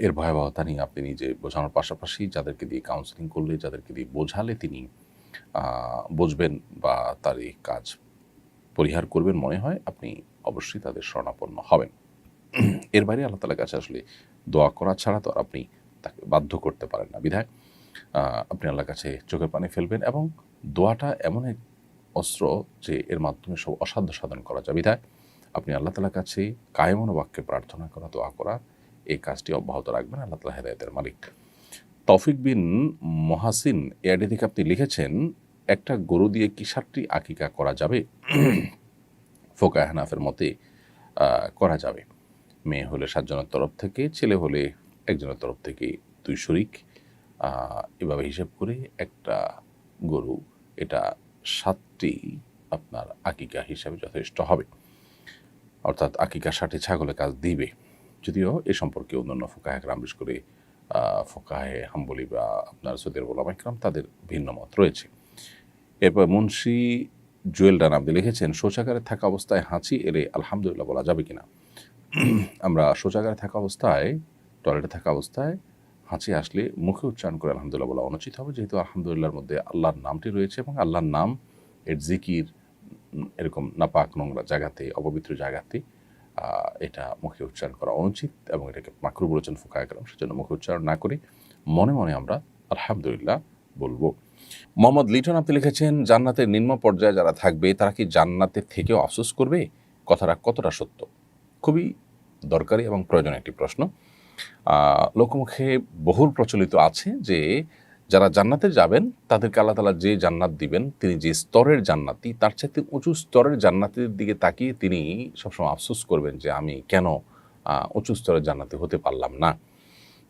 [SPEAKER 1] এর ভয়াবহতা নিয়ে আপনি নিজে বোঝানোর পাশাপাশি যাদেরকে দিয়ে কাউন্সেলিং করলে, যাদেরকে দিয়ে বোঝালে তিনি বুঝবেন বা তার এই কাজ পরিহার করবেন মনে হয়, আপনি অবশ্যই তাদের শরণাপন্ন হবেন। এর বাইরে আল্লাহ তাআলার কাছে আসলে দোয়া করা ছাড়া তো আর আপনি তাকে বাধ্য করতে পারেন না, বিধায় আপনি আল্লাহর কাছে চোখের পানি ফেলবেন এবং দোয়াটা এমন এক অস্ত্র যে এর মাধ্যমে সব অসাধ্য সাধন করা যায়, বিধায় আপনি আল্লাহ তাআলার কাছে কায়েমন বাক্যে প্রার্থনা করা, দোয়া করা, এই কাজটি অব্যাহত রাখবেন। আল্লাহ তাআলা হেদায়েতের মালিক। তৌফিক বিন মহাসিন এআইডি থেকে আপনি লিখেছেন, একটা গরু দিয়ে কি 7টি আকিকা করা যাবে? ফোকায়ে হানাফের মতে করা যাবে। মেয়ে হলে 7 জনের তরফ থেকে, ছেলে হলে 1 জনের তরফ থেকে 2 শরিক, এভাবে হিসাব করে একটা গরু এটা 7টি আপনার আকিকা হিসাবে যথেষ্ট হবে, অর্থাৎ আকিকা 7টি ছাগলের কাজ দিবে। যদিও এ সম্পর্কে অন্যান্য ফোকাহে কেরাম, বিশেষ করে ফোকাহে হাম্বলি বা আপনার সৌদির ওলামা কেরাম, তাদের ভিন্ন মত রয়েছে। এরপর মুন্সি জুয়েল রানা আপনি লিখেছেন, শৌচাগারে থাকা অবস্থায় হাঁচি এলে আলহামদুলিল্লাহ বলা যাবে কিনা? আমরা শৌচাগারে থাকা অবস্থায়, টয়লেটে থাকা অবস্থায় হাঁচি আসলে মুখে উচ্চারণ করে আলহামদুলিল্লাহ বলা অনুচিত হবে, যেহেতু আলহামদুলিল্লাহর মধ্যে আল্লাহর নামটি রয়েছে এবং আল্লাহর নাম এর জিকির এরকম নাপাক নোংরা জায়গাতে, অপবিত্র জায়গাতে এটা মুখে উচ্চারণ করা অনুচিত এবং এটাকে মাকরু বলেছেন ফুকায়ে কেরাম। সেজন্য মুখে উচ্চারণ না করে মনে মনে আমরা আলহামদুলিল্লাহ বলবো। মোহাম্মদ লিটন আপনি লিখেছেন, জান্নাতের নিম্ন পর্যায়ে যারা থাকবে তারা কি জান্নাতের থেকেও আফসোস করবে? কথাটা কতটা সত্য? খুবই দরকারি এবং প্রয়োজনীয় একটি প্রশ্ন। লোকমুখে বহুল প্রচলিত আছে যে যারা জান্নাতে যাবেন তাদেরকে আল্লাহ তাআলা যে জান্নাত দিবেন, তিনি যে স্তরের জান্নাতি, তার চাইতে উঁচু স্তরের জান্নাতের দিকে তাকিয়ে তিনি সবসময় আফসোস করবেন যে আমি কেন উঁচু স্তরের জান্নাতি হতে পারলাম না।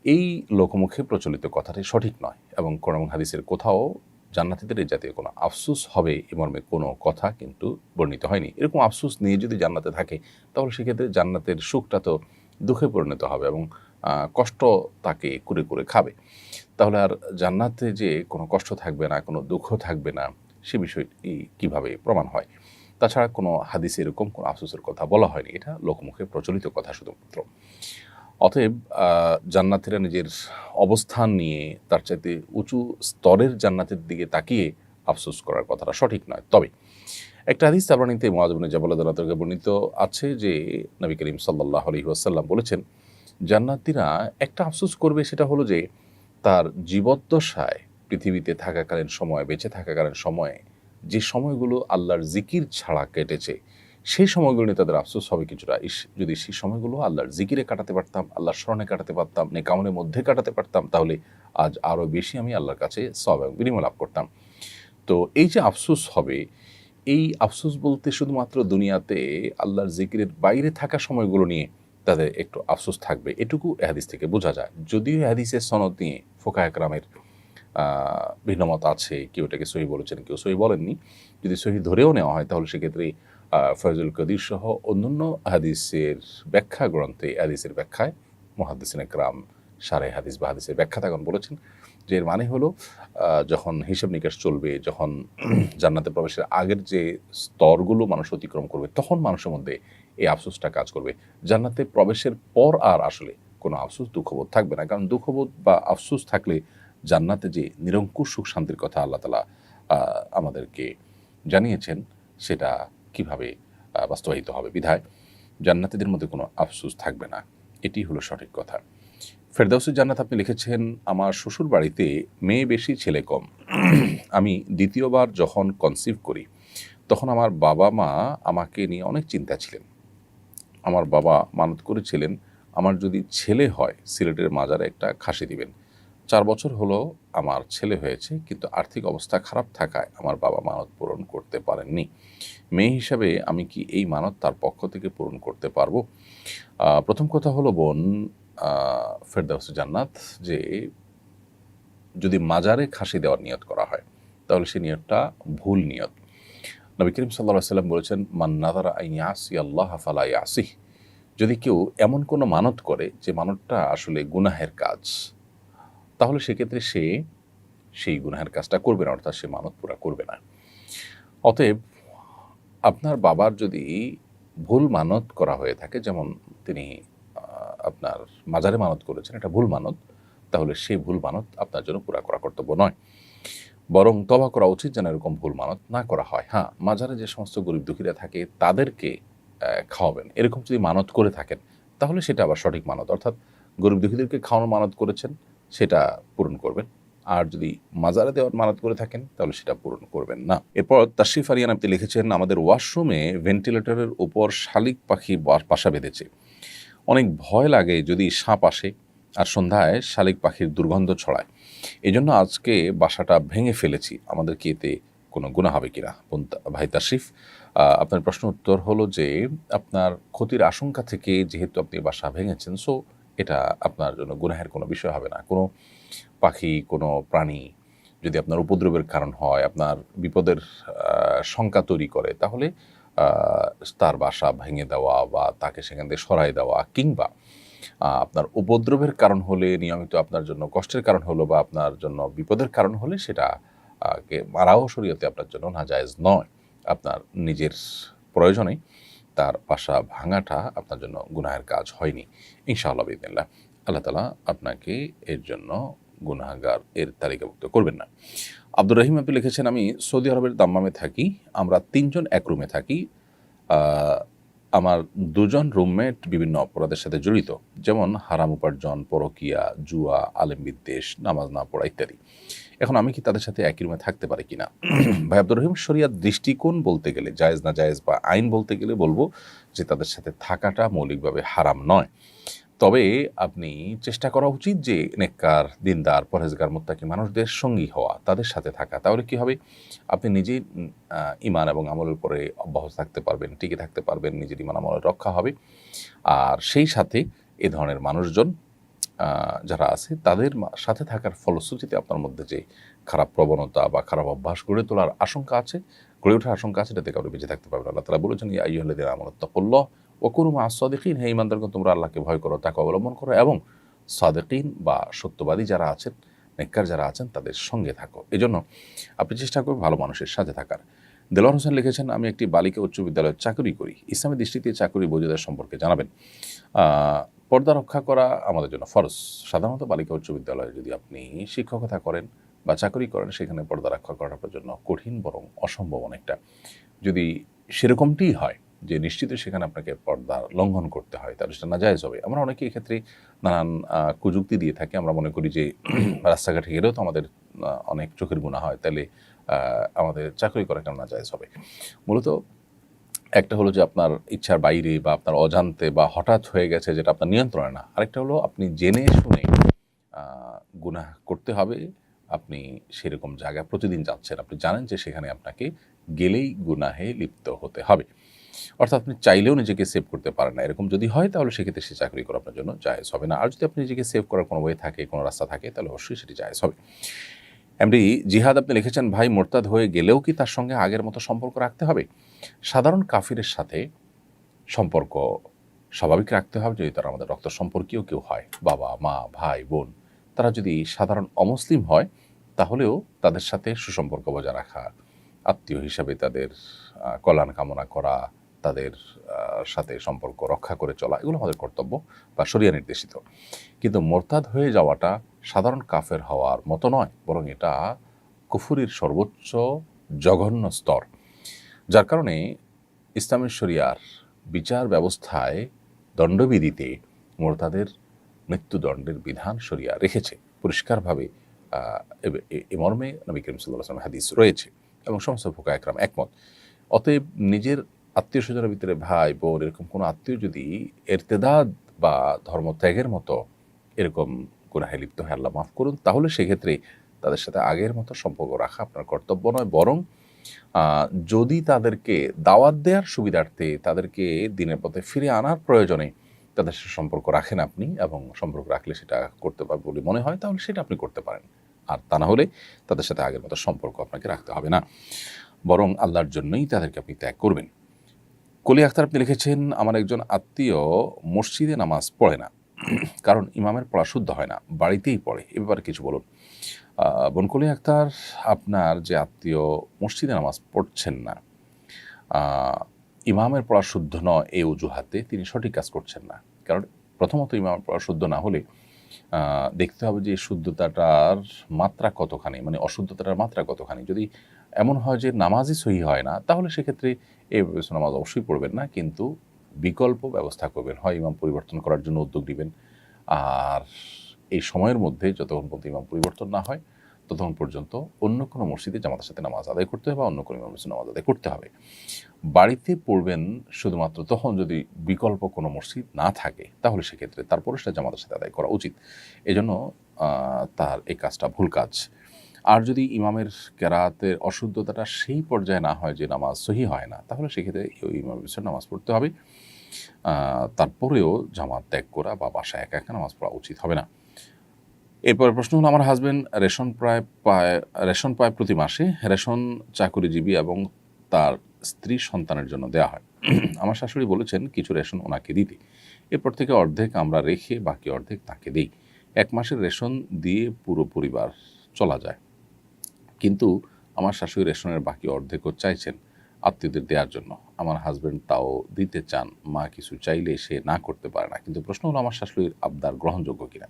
[SPEAKER 1] এই লোকমুখে প্রচলিত কথাটি সঠিক নয় এবং কোরআন এবং হাদিসের কোথাও জান্নাতীদের এই জাতীয় কোনো আফসোস হবে এ মর্মে কোনো কথা কিন্তু বর্ণিত হয়নি। এরকম আফসোস নিয়ে যদি জান্নাতে থাকে তাহলে সেক্ষেত্রে জান্নাতের সুখটা তো দুঃখে পরিণত হবে এবং কষ্ট তাকে কুরে কুরে খাবে। তাহলে আর জান্নাতে যে কোনো কষ্ট থাকবে না, কোনো দুঃখ থাকবে না, সে বিষয়টি কীভাবে প্রমাণ হয়? তাছাড়া কোনো হাদিসে এরকম কোনো আফসোসের কথা বলা হয়নি, এটা লোকমুখে প্রচলিত কথা শুধুমাত্র। অতএব জান্নাতীরা নিজের অবস্থান নিয়ে তার চাইতে উঁচু স্তরের জান্নাতের দিকে তাকিয়ে আফসোস করার কথাটা সঠিক নয়। তবে একটা হাদিস তাবরানীতে মুআয ইবনে জাবাল রাদিয়াল্লাহু আনহু থেকে বর্ণিত আছে যে নবী করিম সাল্লাল্লাহু আলাইহি ওয়াসাল্লাম বলেছেন, জান্নাতীরা একটা আফসোস করবে, সেটা হলো যে তার জীবদ্দশায় পৃথিবীতে থাকাকালীন সময়, বেঁচে থাকাকালীন সময়ে যে সময়গুলো আল্লাহর জিকির ছাড়া কেটেছে, সেই সময়গুলো নিয়ে তাদের আফসোস হবে কিছুটা। যদি সেই সময়গুলো আল্লাহর জিকিরে কাটাতে পারতাম, আল্লাহর স্মরণে কাটাতে পারতাম, নেক আমলের মধ্যে কাটাতে পারতাম, তাহলে আজ আরও বেশি আমি আল্লাহর কাছে সওয়াব এবং বিনিময় লাভ করতাম। তো এই যে আফসোস হবে, এই আফসোস বলতে শুধুমাত্র দুনিয়াতে আল্লাহর জিকিরের বাইরে থাকা সময়গুলো নিয়ে তাদের একটু আফসোস থাকবে, এটুকু হাদিস থেকে বোঝা যায়। যদিও হাদিসের সনদ নিয়ে ফোকায়ে কেরামের ভিন্নমত আছে, কেউ এটাকে সহি বলেছেন, কেউ সহি বলেননি। যদি সহি ধরেও নেওয়া হয় তাহলে সেক্ষেত্রে ফয়জুল কদির সহ অন্যান্য হাদিসের ব্যাখ্যা গ্রন্থে হাদিসের ব্যাখ্যায় মুহাদ্দিসিনে কেরাম সারে হাদিস বা হাদিসের ব্যাখ্যা তখন বলেছেন যে এর মানে হলো যখন হিসাব নিকাশ চলবে, যখন জান্নাতে প্রবেশের আগের যে স্তরগুলো মানুষ অতিক্রম করবে, তখন মানুষের মধ্যে এই আফসোসটা কাজ করবে। জান্নাতে প্রবেশের পর আর আসলে কোনো আফসোস দুঃখবোধ থাকবে না, কারণ দুঃখবোধ বা আফসোস থাকলে জান্নাতে যে নিরঙ্কুশ সুখ শান্তির কথা আল্লাহ তাআলা আমাদেরকে জানিয়েছেন সেটা কিভাবে বাস্তবায়িত হবে। বিধায় জান্নাতীদের মধ্যে কোনো আফসোস থাকবে না, এটি হলো সঠিক কথা। ফেরদাউসুল জান্নাত আপনি লিখেছেন, আমার শ্বশুর বাড়িতে মেয়ে বেশি ছেলে কম। আমি দ্বিতীয়বার যখন কনসিভ করি তখন আমার বাবা মা আমাকে নিয়ে অনেক চিন্তা ছিলেন। আমার বাবা মানত করেছিলেন আমার যদি ছেলে হয় সিলেটের মাজারে একটা খাসি দিবেন। 4 বছর হলো আমার ছেলে হয়েছে, কিন্তু আর্থিক অবস্থা খারাপ থাকায় আমার বাবা মানত পূরণ করতে পারেননি। মেয়ে হিসাবে আমি কি এই মানত তার পক্ষ থেকে পূরণ করতে পারবো? প্রথম কথা হলো বোন ফেরদাউসুল জান্নাত, যে যদি মাজারে খাসি দেওয়ার নিয়ত করা হয় তাহলে সেই নিয়তটা ভুল নিয়ত। নবী করিম সাল্লাল্লাহু আলাইহি ওয়াসাল্লাম বলেছেন, মান নাযারা আন ইয়াসি আল্লাহ ফালা ইয়াসিহ। যদি কেউ এমন কোনো মানত করে যে মানতটা আসলে গুনাহের কাজ, তাহলে সেক্ষেত্রে সে সেই গুনাহের কাজটা করবে না, অর্থাৎ সে মানত পুরা করবে না। অতএব আপনার বাবার যদি ভুল মানত করা হয়ে থাকে, যেমন তিনি আপনার মাজারে মানত করেছেন, এটা ভুল মানত, তাহলে সেই ভুল মানত আপনার জন্য পুরা করা কর্তব্য নয়, বরং তওবা করা উচিত যেন এরকম ভুল মানত না করা হয়। হ্যাঁ, মাজারে যে সমস্ত গরিব দুঃখীরা থাকে তাদেরকে খাওয়াবেন, এরকম যদি মানত করে থাকেন তাহলে সেটা আবার সঠিক মানত, অর্থাৎ গরিব দুঃখীদেরকে খাওয়ানোর মানত করেছেন সেটা পূরণ করবেন। আর যদি মাজারে দেওয়ার মানত করে থাকেন তাহলে সেটা পূরণ করবেন না। এরপর তাশরিফ আরিয়ান আপনি লিখেছেন, আমাদের ওয়াশরুমে ভেন্টিলেটরের উপর শালিক পাখি বাসা বেঁধেছে। অনেক ভয় লাগে যদি সাপ আসে, আর সন্ধ্যায় শালিক পাখির দুর্গন্ধ ছড়ায়। এই জন্য আজকে বাসাটা ভেঙে ফেলেছি। আমাদের কি এতে কোনো গুনাহ হবে কিনা? ভাই তাশরিফ, আপনার প্রশ্ন উত্তর হলো যে আপনার ক্ষতির আশঙ্কা থেকে যেহেতু আপনি বাসা ভেঙেছেন, সো এটা আপনার জন্য গুনাহের কোনো বিষয় হবে না। কোনো পাখি, কোনো প্রাণী যদি আপনার উপদ্রবের কারণ হয়, আপনার বিপদের শঙ্কা তৈরি করে, তাহলে তার বাসা ভেঙে দেওয়া বা তাকে সেখান থেকে সরাই দেওয়া, কিংবা আপনার উপদ্রবের কারণ হলে, নিয়মিত আপনার জন্য কষ্টের কারণ হলো বা আপনার জন্য বিপদের কারণ হলে সেটা কে মারাও শরীয়তে আপনার জন্য নাজায়েজ নয়। আপনার নিজের প্রয়োজনে তার বাসা ভাঙাটা আপনার জন্য গুনাহের কাজ হয়নি ইনশাআল্লাহ বিইذনিল্লাহ। আল্লাহ তাআলা আপনাকে এর জন্য গুনাহগার এর তালিকাভুক্ত করবেন না। আব্দুর রহিম আপনি লিখেছেন, আমি সৌদি আরবের দাম্মামে থাকি। আমরা 3 জন এক রুমে থাকি। আমার 2 জন রুমমেট বিভিন্ন অপরাধের সাথে জড়িত, যেমন হারাম উপার্জন, পরকীয়া, জুয়া, আলেম বিদ্বেষ, নামাজ না পড়া ইত্যাদি। এখন আমি কি তাদের সাথে একই রুমে থাকতে পারি কিনা? ভাই আব্দুর রহিম, শরিয়াত দৃষ্টিকোণ বলতে গেলে, জায়েজ না জায়েজ বা আইন বলতে গেলে বলবো যে তাদের সাথে থাকাটা মৌলিকভাবে হারাম নয়। তবে আপনি চেষ্টা করা উচিত যে নেককার, দিনদার, পরহেজগার, মুত্তাকি মানুষদের সঙ্গী হওয়া, তাদের সাথে থাকা। তাহলে কি হবে? আপনি নিজেই ঈমান এবং আমলের উপরে অব্যাহত থাকতে পারবেন, টিকে থাকতে পারবেন, নিজের ঈমান আমলের রক্ষা হবে। আর সেই সাথে এ ধরনের মানুষজন যারা আছে তাদের সাথে থাকার ফলশ্রুতিতে আপনার মধ্যে যে খারাপ প্রবণতা বা খারাপ অভ্যাস গড়ে তোলার আশঙ্কা আছে, গড়ে ওঠার আশঙ্কা আছে, এটাতে কাউকে বেঁচে থাকতে পারবেন। আল্লাহ তাআলা বলেছেন, ইয়া আইয়ুহাল্লাযীনা আমানু তাকুল্লাহ ওয়া কুনু মা'আস সাদিকিন, হে ঈমানদারগণ, তোমরা আল্লাহকে ভয় করো, তাকে অবলম্বন করো এবং সাদিকিন বা সত্যবাদী যারা আছেন, নেককার যারা আছেন তাদের সঙ্গে থাকো। এজন্য আপনি চেষ্টা করবেন ভালো মানুষের সাথে থাকার। দেলোয়ার হোসেন লিখেছেন, আমি একটি বালিকা উচ্চ বিদ্যালয়ে চাকরি করি। ইসলামী দৃষ্টিতে চাকরি বৈধতার সম্পর্কে জানাবেন। পর্দা রক্ষা করা আমাদের জন্য ফরজ। সাধারণত বালিকা উচ্চ বিদ্যালয়ে যদি আপনি শিক্ষকতা করেন বা চাকরি করেন, সেখানে পর্দা রক্ষা করাটা আপনার জন্য কঠিন, বরং অসম্ভব অনেকটা। যদি সেরকমটিই হয় যে নিশ্চিত সেখানে আপনাকে পর্দা লঙ্ঘন করতে হয়, তাহলে সেটা নাজায়েজ হবে। আমরা অনেকে এক্ষেত্রে নানান কুযুক্তি দিয়ে থাকি। আমরা মনে করি যে রাস্তাঘাটে গেলেও তো আমাদের অনেক চোখের গুনাহ হয়, তাহলে আমাদের চাকরি করা কেন নাজায়েজ হবে? মূলত একটা হলো যে আপনার ইচ্ছার বাইরে বা আপনার অজান্তে বা হঠাৎ হয়ে গেছে, যেটা আপনার নিয়ন্ত্রণে না। আরেকটা হলো আপনি জেনে শুনে গুনাহ করতে হবে। আপনি সেরকম জায়গায় প্রতিদিন যাচ্ছেন, আপনি জানেন যে সেখানে আপনাকে গেলেই গুনাহে লিপ্ত হতে হবে, অর্থাৎ আপনি চাইলেও নিজেকে সেভ করতে পারেন না। এরকম যদি হয় তাহলে সেক্ষেত্রে সে চাকরি করা আপনার জন্য জায়েজ হবে না। আর যদি আপনি নিজেকে সেভ করার কোনো ওয়ে থাকে, কোনো রাস্তা থাকে, তাহলে অবশ্যই সেটি জায়েজ হবে। এমডি জিহাদ আপনি লিখেছেন, ভাই মোরতাদ হয়ে গেলেও কি তার সঙ্গে আগের মতো সম্পর্ক রাখতে হবে? সাধারণ কাফিরের সাথে সম্পর্ক স্বাভাবিক রাখতে হবে যদি তারা আমাদের রক্ত সম্পর্কীয় কেউ হয়, বাবা মা ভাই বোন। তারা যদি সাধারণ অমুসলিম হয় তাহলেও তাদের সাথে সুসম্পর্ক বজায় রাখা, আত্মীয় হিসাবে তাদের কল্যাণ কামনা করা, তাদের সাথে সম্পর্ক রক্ষা করে চলা, এগুলো আমাদের কর্তব্য বা শরিয়া নির্দেশিত। কিন্তু মোরতাদ হয়ে যাওয়াটা সাধারণ কাফের হওয়ার মতো নয়, বরং এটা কুফুরির সর্বোচ্চ জঘন্য স্তর, যার কারণে ইসলামের শরিয়ার বিচার ব্যবস্থায় দণ্ডবিধিতে মোরতাদের মৃত্যুদণ্ডের বিধান শরিয়া রেখেছে পরিষ্কারভাবে। এ মর্মে নবী করিম সাল্লাল্লাহু আলাইহি ওয়াসাল্লাম হাদিস রয়েছে এবং সমস্ত ফুকাহা একরাম একমত। অতএব নিজের আত্মীয় স্বজনের ভিতরে ভাই বোন এরকম কোনো আত্মীয় যদি ইরতিদাদ বা ধর্মত্যাগের মতো এরকম গুনাহে লিপ্ত হয়, আল্লাহ মাফ করুন, তাহলে সেক্ষেত্রে তাদের সাথে আগের মতো সম্পর্ক রাখা আপনার কর্তব্য নয়, বরং যদি তাদেরকে দাওয়াত দেওয়ার সুবিধার্থে তাদেরকে দিনের পথে ফিরে আনার প্রয়োজনে তাদের সাথে সম্পর্ক রাখেন আপনি এবং সম্পর্ক রাখলে সেটা করতে পারবে বলে মনে হয়, তাহলে সেটা আপনি করতে পারেন। আর তা না হলে তাদের সাথে আগের মতো সম্পর্ক আপনাকে রাখতে হবে না, বরং আল্লাহর জন্যই তাদেরকে আপনি ত্যাগ করবেন। কলি আখতার আপনি লিখেছেন, আমার একজন আত্মীয় মসজিদে নামাজ পড়ে না, কারণ ইমামের পড়া শুদ্ধ হয় না, বাড়িতেই পড়ে, এ ব্যাপারে কিছু বলুন। বনকলি আখতার, আপনার যে আত্মীয় মসজিদে নামাজ পড়ছেন না, ইমামের পড়া শুদ্ধ নয় এই অজুহাতে তিনি সঠিক কাজ করছেন না। কারণ প্রথমত ইমামের পড়া শুদ্ধ না হলে দেখতে হবে যে শুদ্ধতাটার মাত্রা কতখানি, মানে অশুদ্ধতাটার মাত্রা কতখানি। যদি এমন হয় যে নামাজই সহি হয় না, তাহলে সেক্ষেত্রে এই নামাজ অবশ্যই পড়বেন না, কিন্তু বিকল্প ব্যবস্থা করবেন, হয় ইমাম পরিবর্তন করার জন্য উদ্যোগ নেবেন। আর এই সময়ের মধ্যে যতক্ষণ পর্যন্ত ইমাম পরিবর্তন না হয় ততক্ষণ পর্যন্ত অন্য কোনো মসজিদে জামাতের সাথে নামাজ আদায় করতে হবে, অন্য কোনো ইমামের সাথে নামাজ আদায় করতে হবে। বাড়িতে পড়বেন শুধুমাত্র তখন যদি বিকল্প কোনো মসজিদ না থাকে, তাহলে সেক্ষেত্রে তারপরে সেটা জামাতের সাথে আদায় করা উচিত। এজন্য তার এই কাজটা ভুল কাজ। আর যদি ইমামের কেরাতের অশুদ্ধতাটা সেই পর্যায়ে না হয় যে নামাজ সহি হয় না, তাহলে সেক্ষেত্রে ওই ইমামের পিছনে নামাজ পড়তে হবে। তারপরেও জামাত ত্যাগ করা বা বাসায় একা একা নামাজ পড়া উচিত হবে না। এরপরে প্রশ্ন হলো, আমার হাজব্যান্ড রেশন পায় প্রতি মাসে, রেশন চাকুরিজীবী এবং তার স্ত্রী সন্তানের জন্য দেওয়া হয়। আমার শাশুড়ি বলেছেন কিছু রেশন ওনাকে দিতে, এরপর থেকে অর্ধেক আমরা রেখে বাকি অর্ধেক তাকে দিই। 1 মাসের রেশন দিয়ে পুরো পরিবার চলা যায়, কিন্তু আমার শাশুড়ি রেশনের বাকি অর্ধেকও চাইছেন আত্মীয়দের দেওয়ার জন্য। আমার হাজব্যান্ড তাও দিতে চান, মা কিছু চাইলে সে না করতে পারে না। কিন্তু প্রশ্ন হলো, আমার শাশুড়ির আবদার গ্রহণযোগ্য কিনা।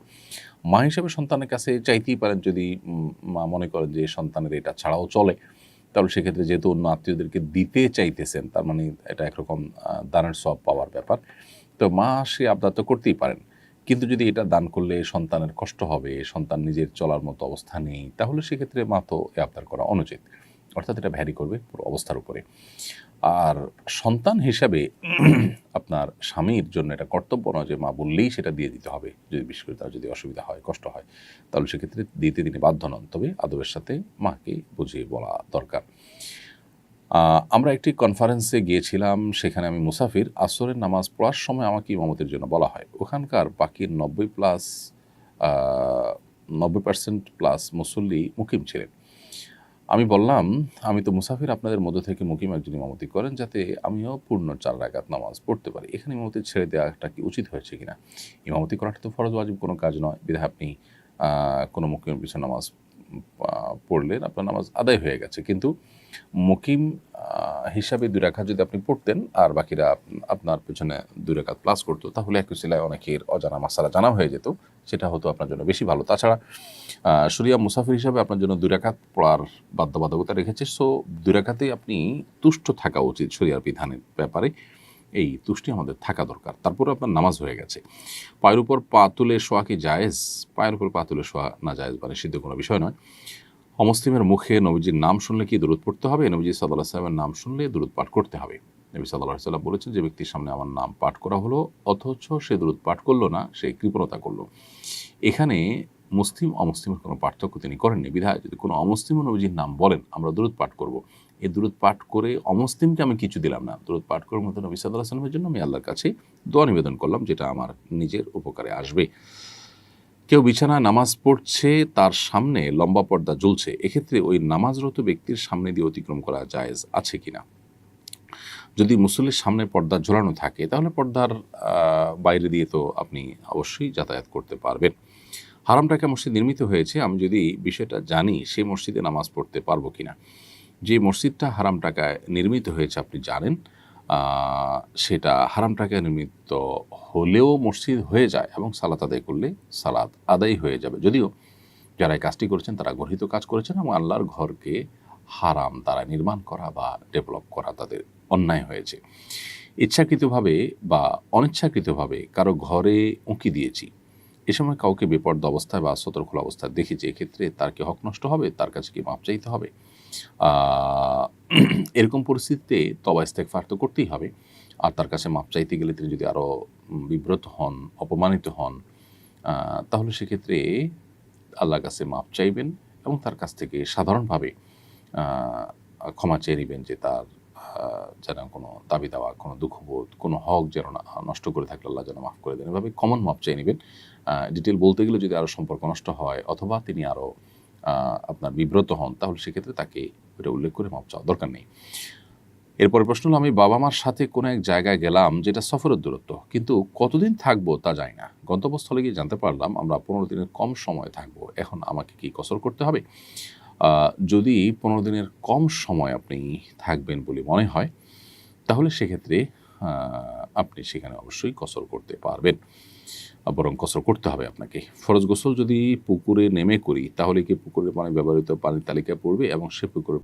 [SPEAKER 1] মা হিসেবে সন্তানের কাছে চাইতেই পারেন, যদি মা মনে করেন যে সন্তানের এটা ছাড়াও চলে, তাহলে সেক্ষেত্রে যেহেতু অন্য আত্মীয়দেরকে দিতে চাইতেছেন, তার মানে এটা একরকম দানের সওয়াব পাওয়ার ব্যাপার। তো মা সে আবদার তো করতেই পারেন, কিন্তু যদি এটা দান করলে সন্তানের কষ্ট হবে, সন্তান নিজের চলার মতো অবস্থা নেই, তাহলে সেক্ষেত্রে মা তো এ আবদার করা অনুচিত। অর্থাৎ এটা ভ্যারি করবে পুরো অবস্থার উপরে। আর সন্তান হিসাবে আপনার স্বামীর জন্য এটা কর্তব্য নয় যে মা বললেই সেটা দিয়ে দিতে হবে। যদি বিশেষ করে তার যদি অসুবিধা হয়, কষ্ট হয়, তাহলে সেক্ষেত্রে দিতে তিনি বাধ্য নন, তবে আদবের সাথে মাকে বুঝিয়ে বলা দরকার। আমরা একটি কনফারেন্সে গিয়েছিলাম, সেখানে আমি মুসাফির। আসরের নামাজ পড়ার সময় আমাকে ইমামতের জন্য বলা হয়। ওখানকার বাকি 90% প্লাস মুসল্লি মুকিম ছিলেন। আমি বললাম, আমি তো মুসাফির, আপনাদের মধ্য থেকে মুকিম একজন ইমামতি করেন, যাতে আমিও পূর্ণ 4 রাকাত নামাজ পড়তে পারি। এখানে ইমামতি ছেড়ে দেওয়াটা কি উচিত হয়েছে কিনা? ইমামতি করাটা তো ফরজ ওয়াজিব কোনো কাজ নয়, বিধায় আপনি কোনো মুকিমের পিছনে নামাজ পড়লেন, আপনার নামাজ আদায় হয়ে গেছে। কিন্তু মুকিম হিসাবে 2 রাকাত যদি আপনি পড়তেন আর বাকিরা আপনার পেছনে 2 রাকাত প্লাস করতো, তাহলে এক উসিলায় অনেকের অজানা মাসালা জানা হয়ে যেত, সেটা হতো আপনার জন্য বেশি ভালো। তাছাড়া শরিয়া মুসাফির হিসাবে আপনার জন্য 2 রাকাত পড়ার বাধ্যবাধকতা রেখেছে। সো 2 রাকাতেই আপনি তুষ্ট থাকা উচিত শরিয়ার বিধানের ব্যাপারে, এই তুষ্টি আমাদের থাকা দরকার। তারপরে আপনার নামাজ হয়ে গেছে। পায়ের উপর পা তুলে শোয়া কি জায়েজ? পায়ের উপর পা তুলে শোয়া না জায়েজ বা নিষিদ্ধ কোনো বিষয় নয়। অমুসলিমের মুখে নবীজির নাম শুনলে কি দুরূদ পড়তে হবে? নবীজি সাল্লাল্লাহু আলাইহি ওয়াসাল্লামের নাম শুনলে দুরূদ পাঠ করতে হবে। নবী সাল্লাল্লাহু আলাইহি ওয়াসাল্লাম বলেছেন, যে ব্যক্তির সামনে আমার নাম পাঠ করা হলো অথচ সে দুরূদ পাঠ করলো না, সে কৃপণতা করলো। এখানে মুসলিম অমুসলিমের কোনো পার্থক্য তিনি করেননি, বিধায় যদি কোনো অমুসলিম নবীজির নাম বলেন আমরা দুরূদ পাঠ করব, এই দুরূদ পাঠ করে অমুসলিমকে আমি কিছু দিলাম না, দুরূদ পাঠ করার মতো নবী সাল্লাল্লাহু আলাইহি ওয়াসাল্লামের জন্য আমি আল্লাহর কাছে দোয়া নিবেদন করলাম, যেটা আমার নিজের উপকারে আসবে। কেউ বিছানায় নামাজ পড়ছে, তার সামনে লম্বা পর্দা ঝুলছে, এক্ষেত্রে ওই নামাজরত ব্যক্তির সামনে দিয়ে অতিক্রম করা জায়েজ আছে কিনা? যদি মুসল্লির সামনে পর্দা ঝোলানো থাকে তাহলে পর্দার বাইরে দিয়ে তো আপনি অবশ্যই যাতায়াত করতে পারবেন। হারাম টাকা মসজিদ নির্মিত হয়েছে, আমি যদি বিষয়টা জানি সেই মসজিদে নামাজ পড়তে পারবো কিনা। যে মসজিদটা হারাম টাকায় নির্মিত হয়েছে আপনি জানেন, সেটা হারাম টাকায় নির্মিত হলেও মসজিদ হয়ে যায় এবং সালাত আদায় করলে সালাত আদায় হয়ে যাবে। যদিও যারা এই কাজটি করেছেন তারা গর্হিত কাজ করেছেন এবং আল্লাহর ঘরকে হারাম তারা নির্মাণ করা বা ডেভেলপ করা তাদের অন্যায় হয়েছে। ইচ্ছাকৃতভাবে বা অনিচ্ছাকৃতভাবে কারো ঘরে উঁকি দিয়েছি, এ সময় কাউকে বেপর্দা অবস্থায় বা সতর্ক অবস্থায় দেখেছি, এক্ষেত্রে তার কি হক নষ্ট হবে, তার কাছে কি মাপ চাইতে হবে? এরকম পরিস্থিতিতে তওবা ইস্তেগফার তো করতেই হবে। আর তার কাছে মাপ চাইতে গেলে তিনি যদি আরও বিব্রত হন, অপমানিত হন, তাহলে সেক্ষেত্রে আল্লাহর কাছে মাপ চাইবেন এবং তার কাছ থেকে সাধারণভাবে ক্ষমা চেয়ে নেবেন যে তার যেন কোনো দাবি দেওয়া, কোনো দুঃখবোধ, কোনো হক যেন না নষ্ট করে থাকলে আল্লাহ যেন মাফ করে দেন। এভাবে কমন মাপ চেয়ে নেবেন। ডিটেল বলতে গেলে যদি আরও সম্পর্ক নষ্ট হয় অথবা তিনি আরও আপনার বিব্রত হন, তাহলে সেক্ষেত্রে তাকে এটা উল্লেখ করে মাপ চাওয়া দরকার নেই। এরপরে প্রশ্ন হলো, আমি বাবা মার সাথে কোনো এক জায়গায় গেলাম যেটা সফরের দূরত্ব, কিন্তু কতদিন থাকবো তা জানি না। গন্তব্যস্থলে গিয়ে জানতে পারলাম আমরা 15 দিনের কম সময় থাকবো। এখন আমাকে কি কসর করতে হবে? যদি 15 দিনের কম সময় আপনি থাকবেন বলে মনে হয়, তাহলে সেক্ষেত্রে আপনি সেখানে অবশ্যই কসর করতে পারবেন, বরং কসর করতে হবে আপনাকে। ফরজ গোসল যদি পুকুরে নেমে করি তাহলে কি পুকুরের পানি ব্যবহৃত পানির তালিকায় পড়বে এবং সে পুকুরের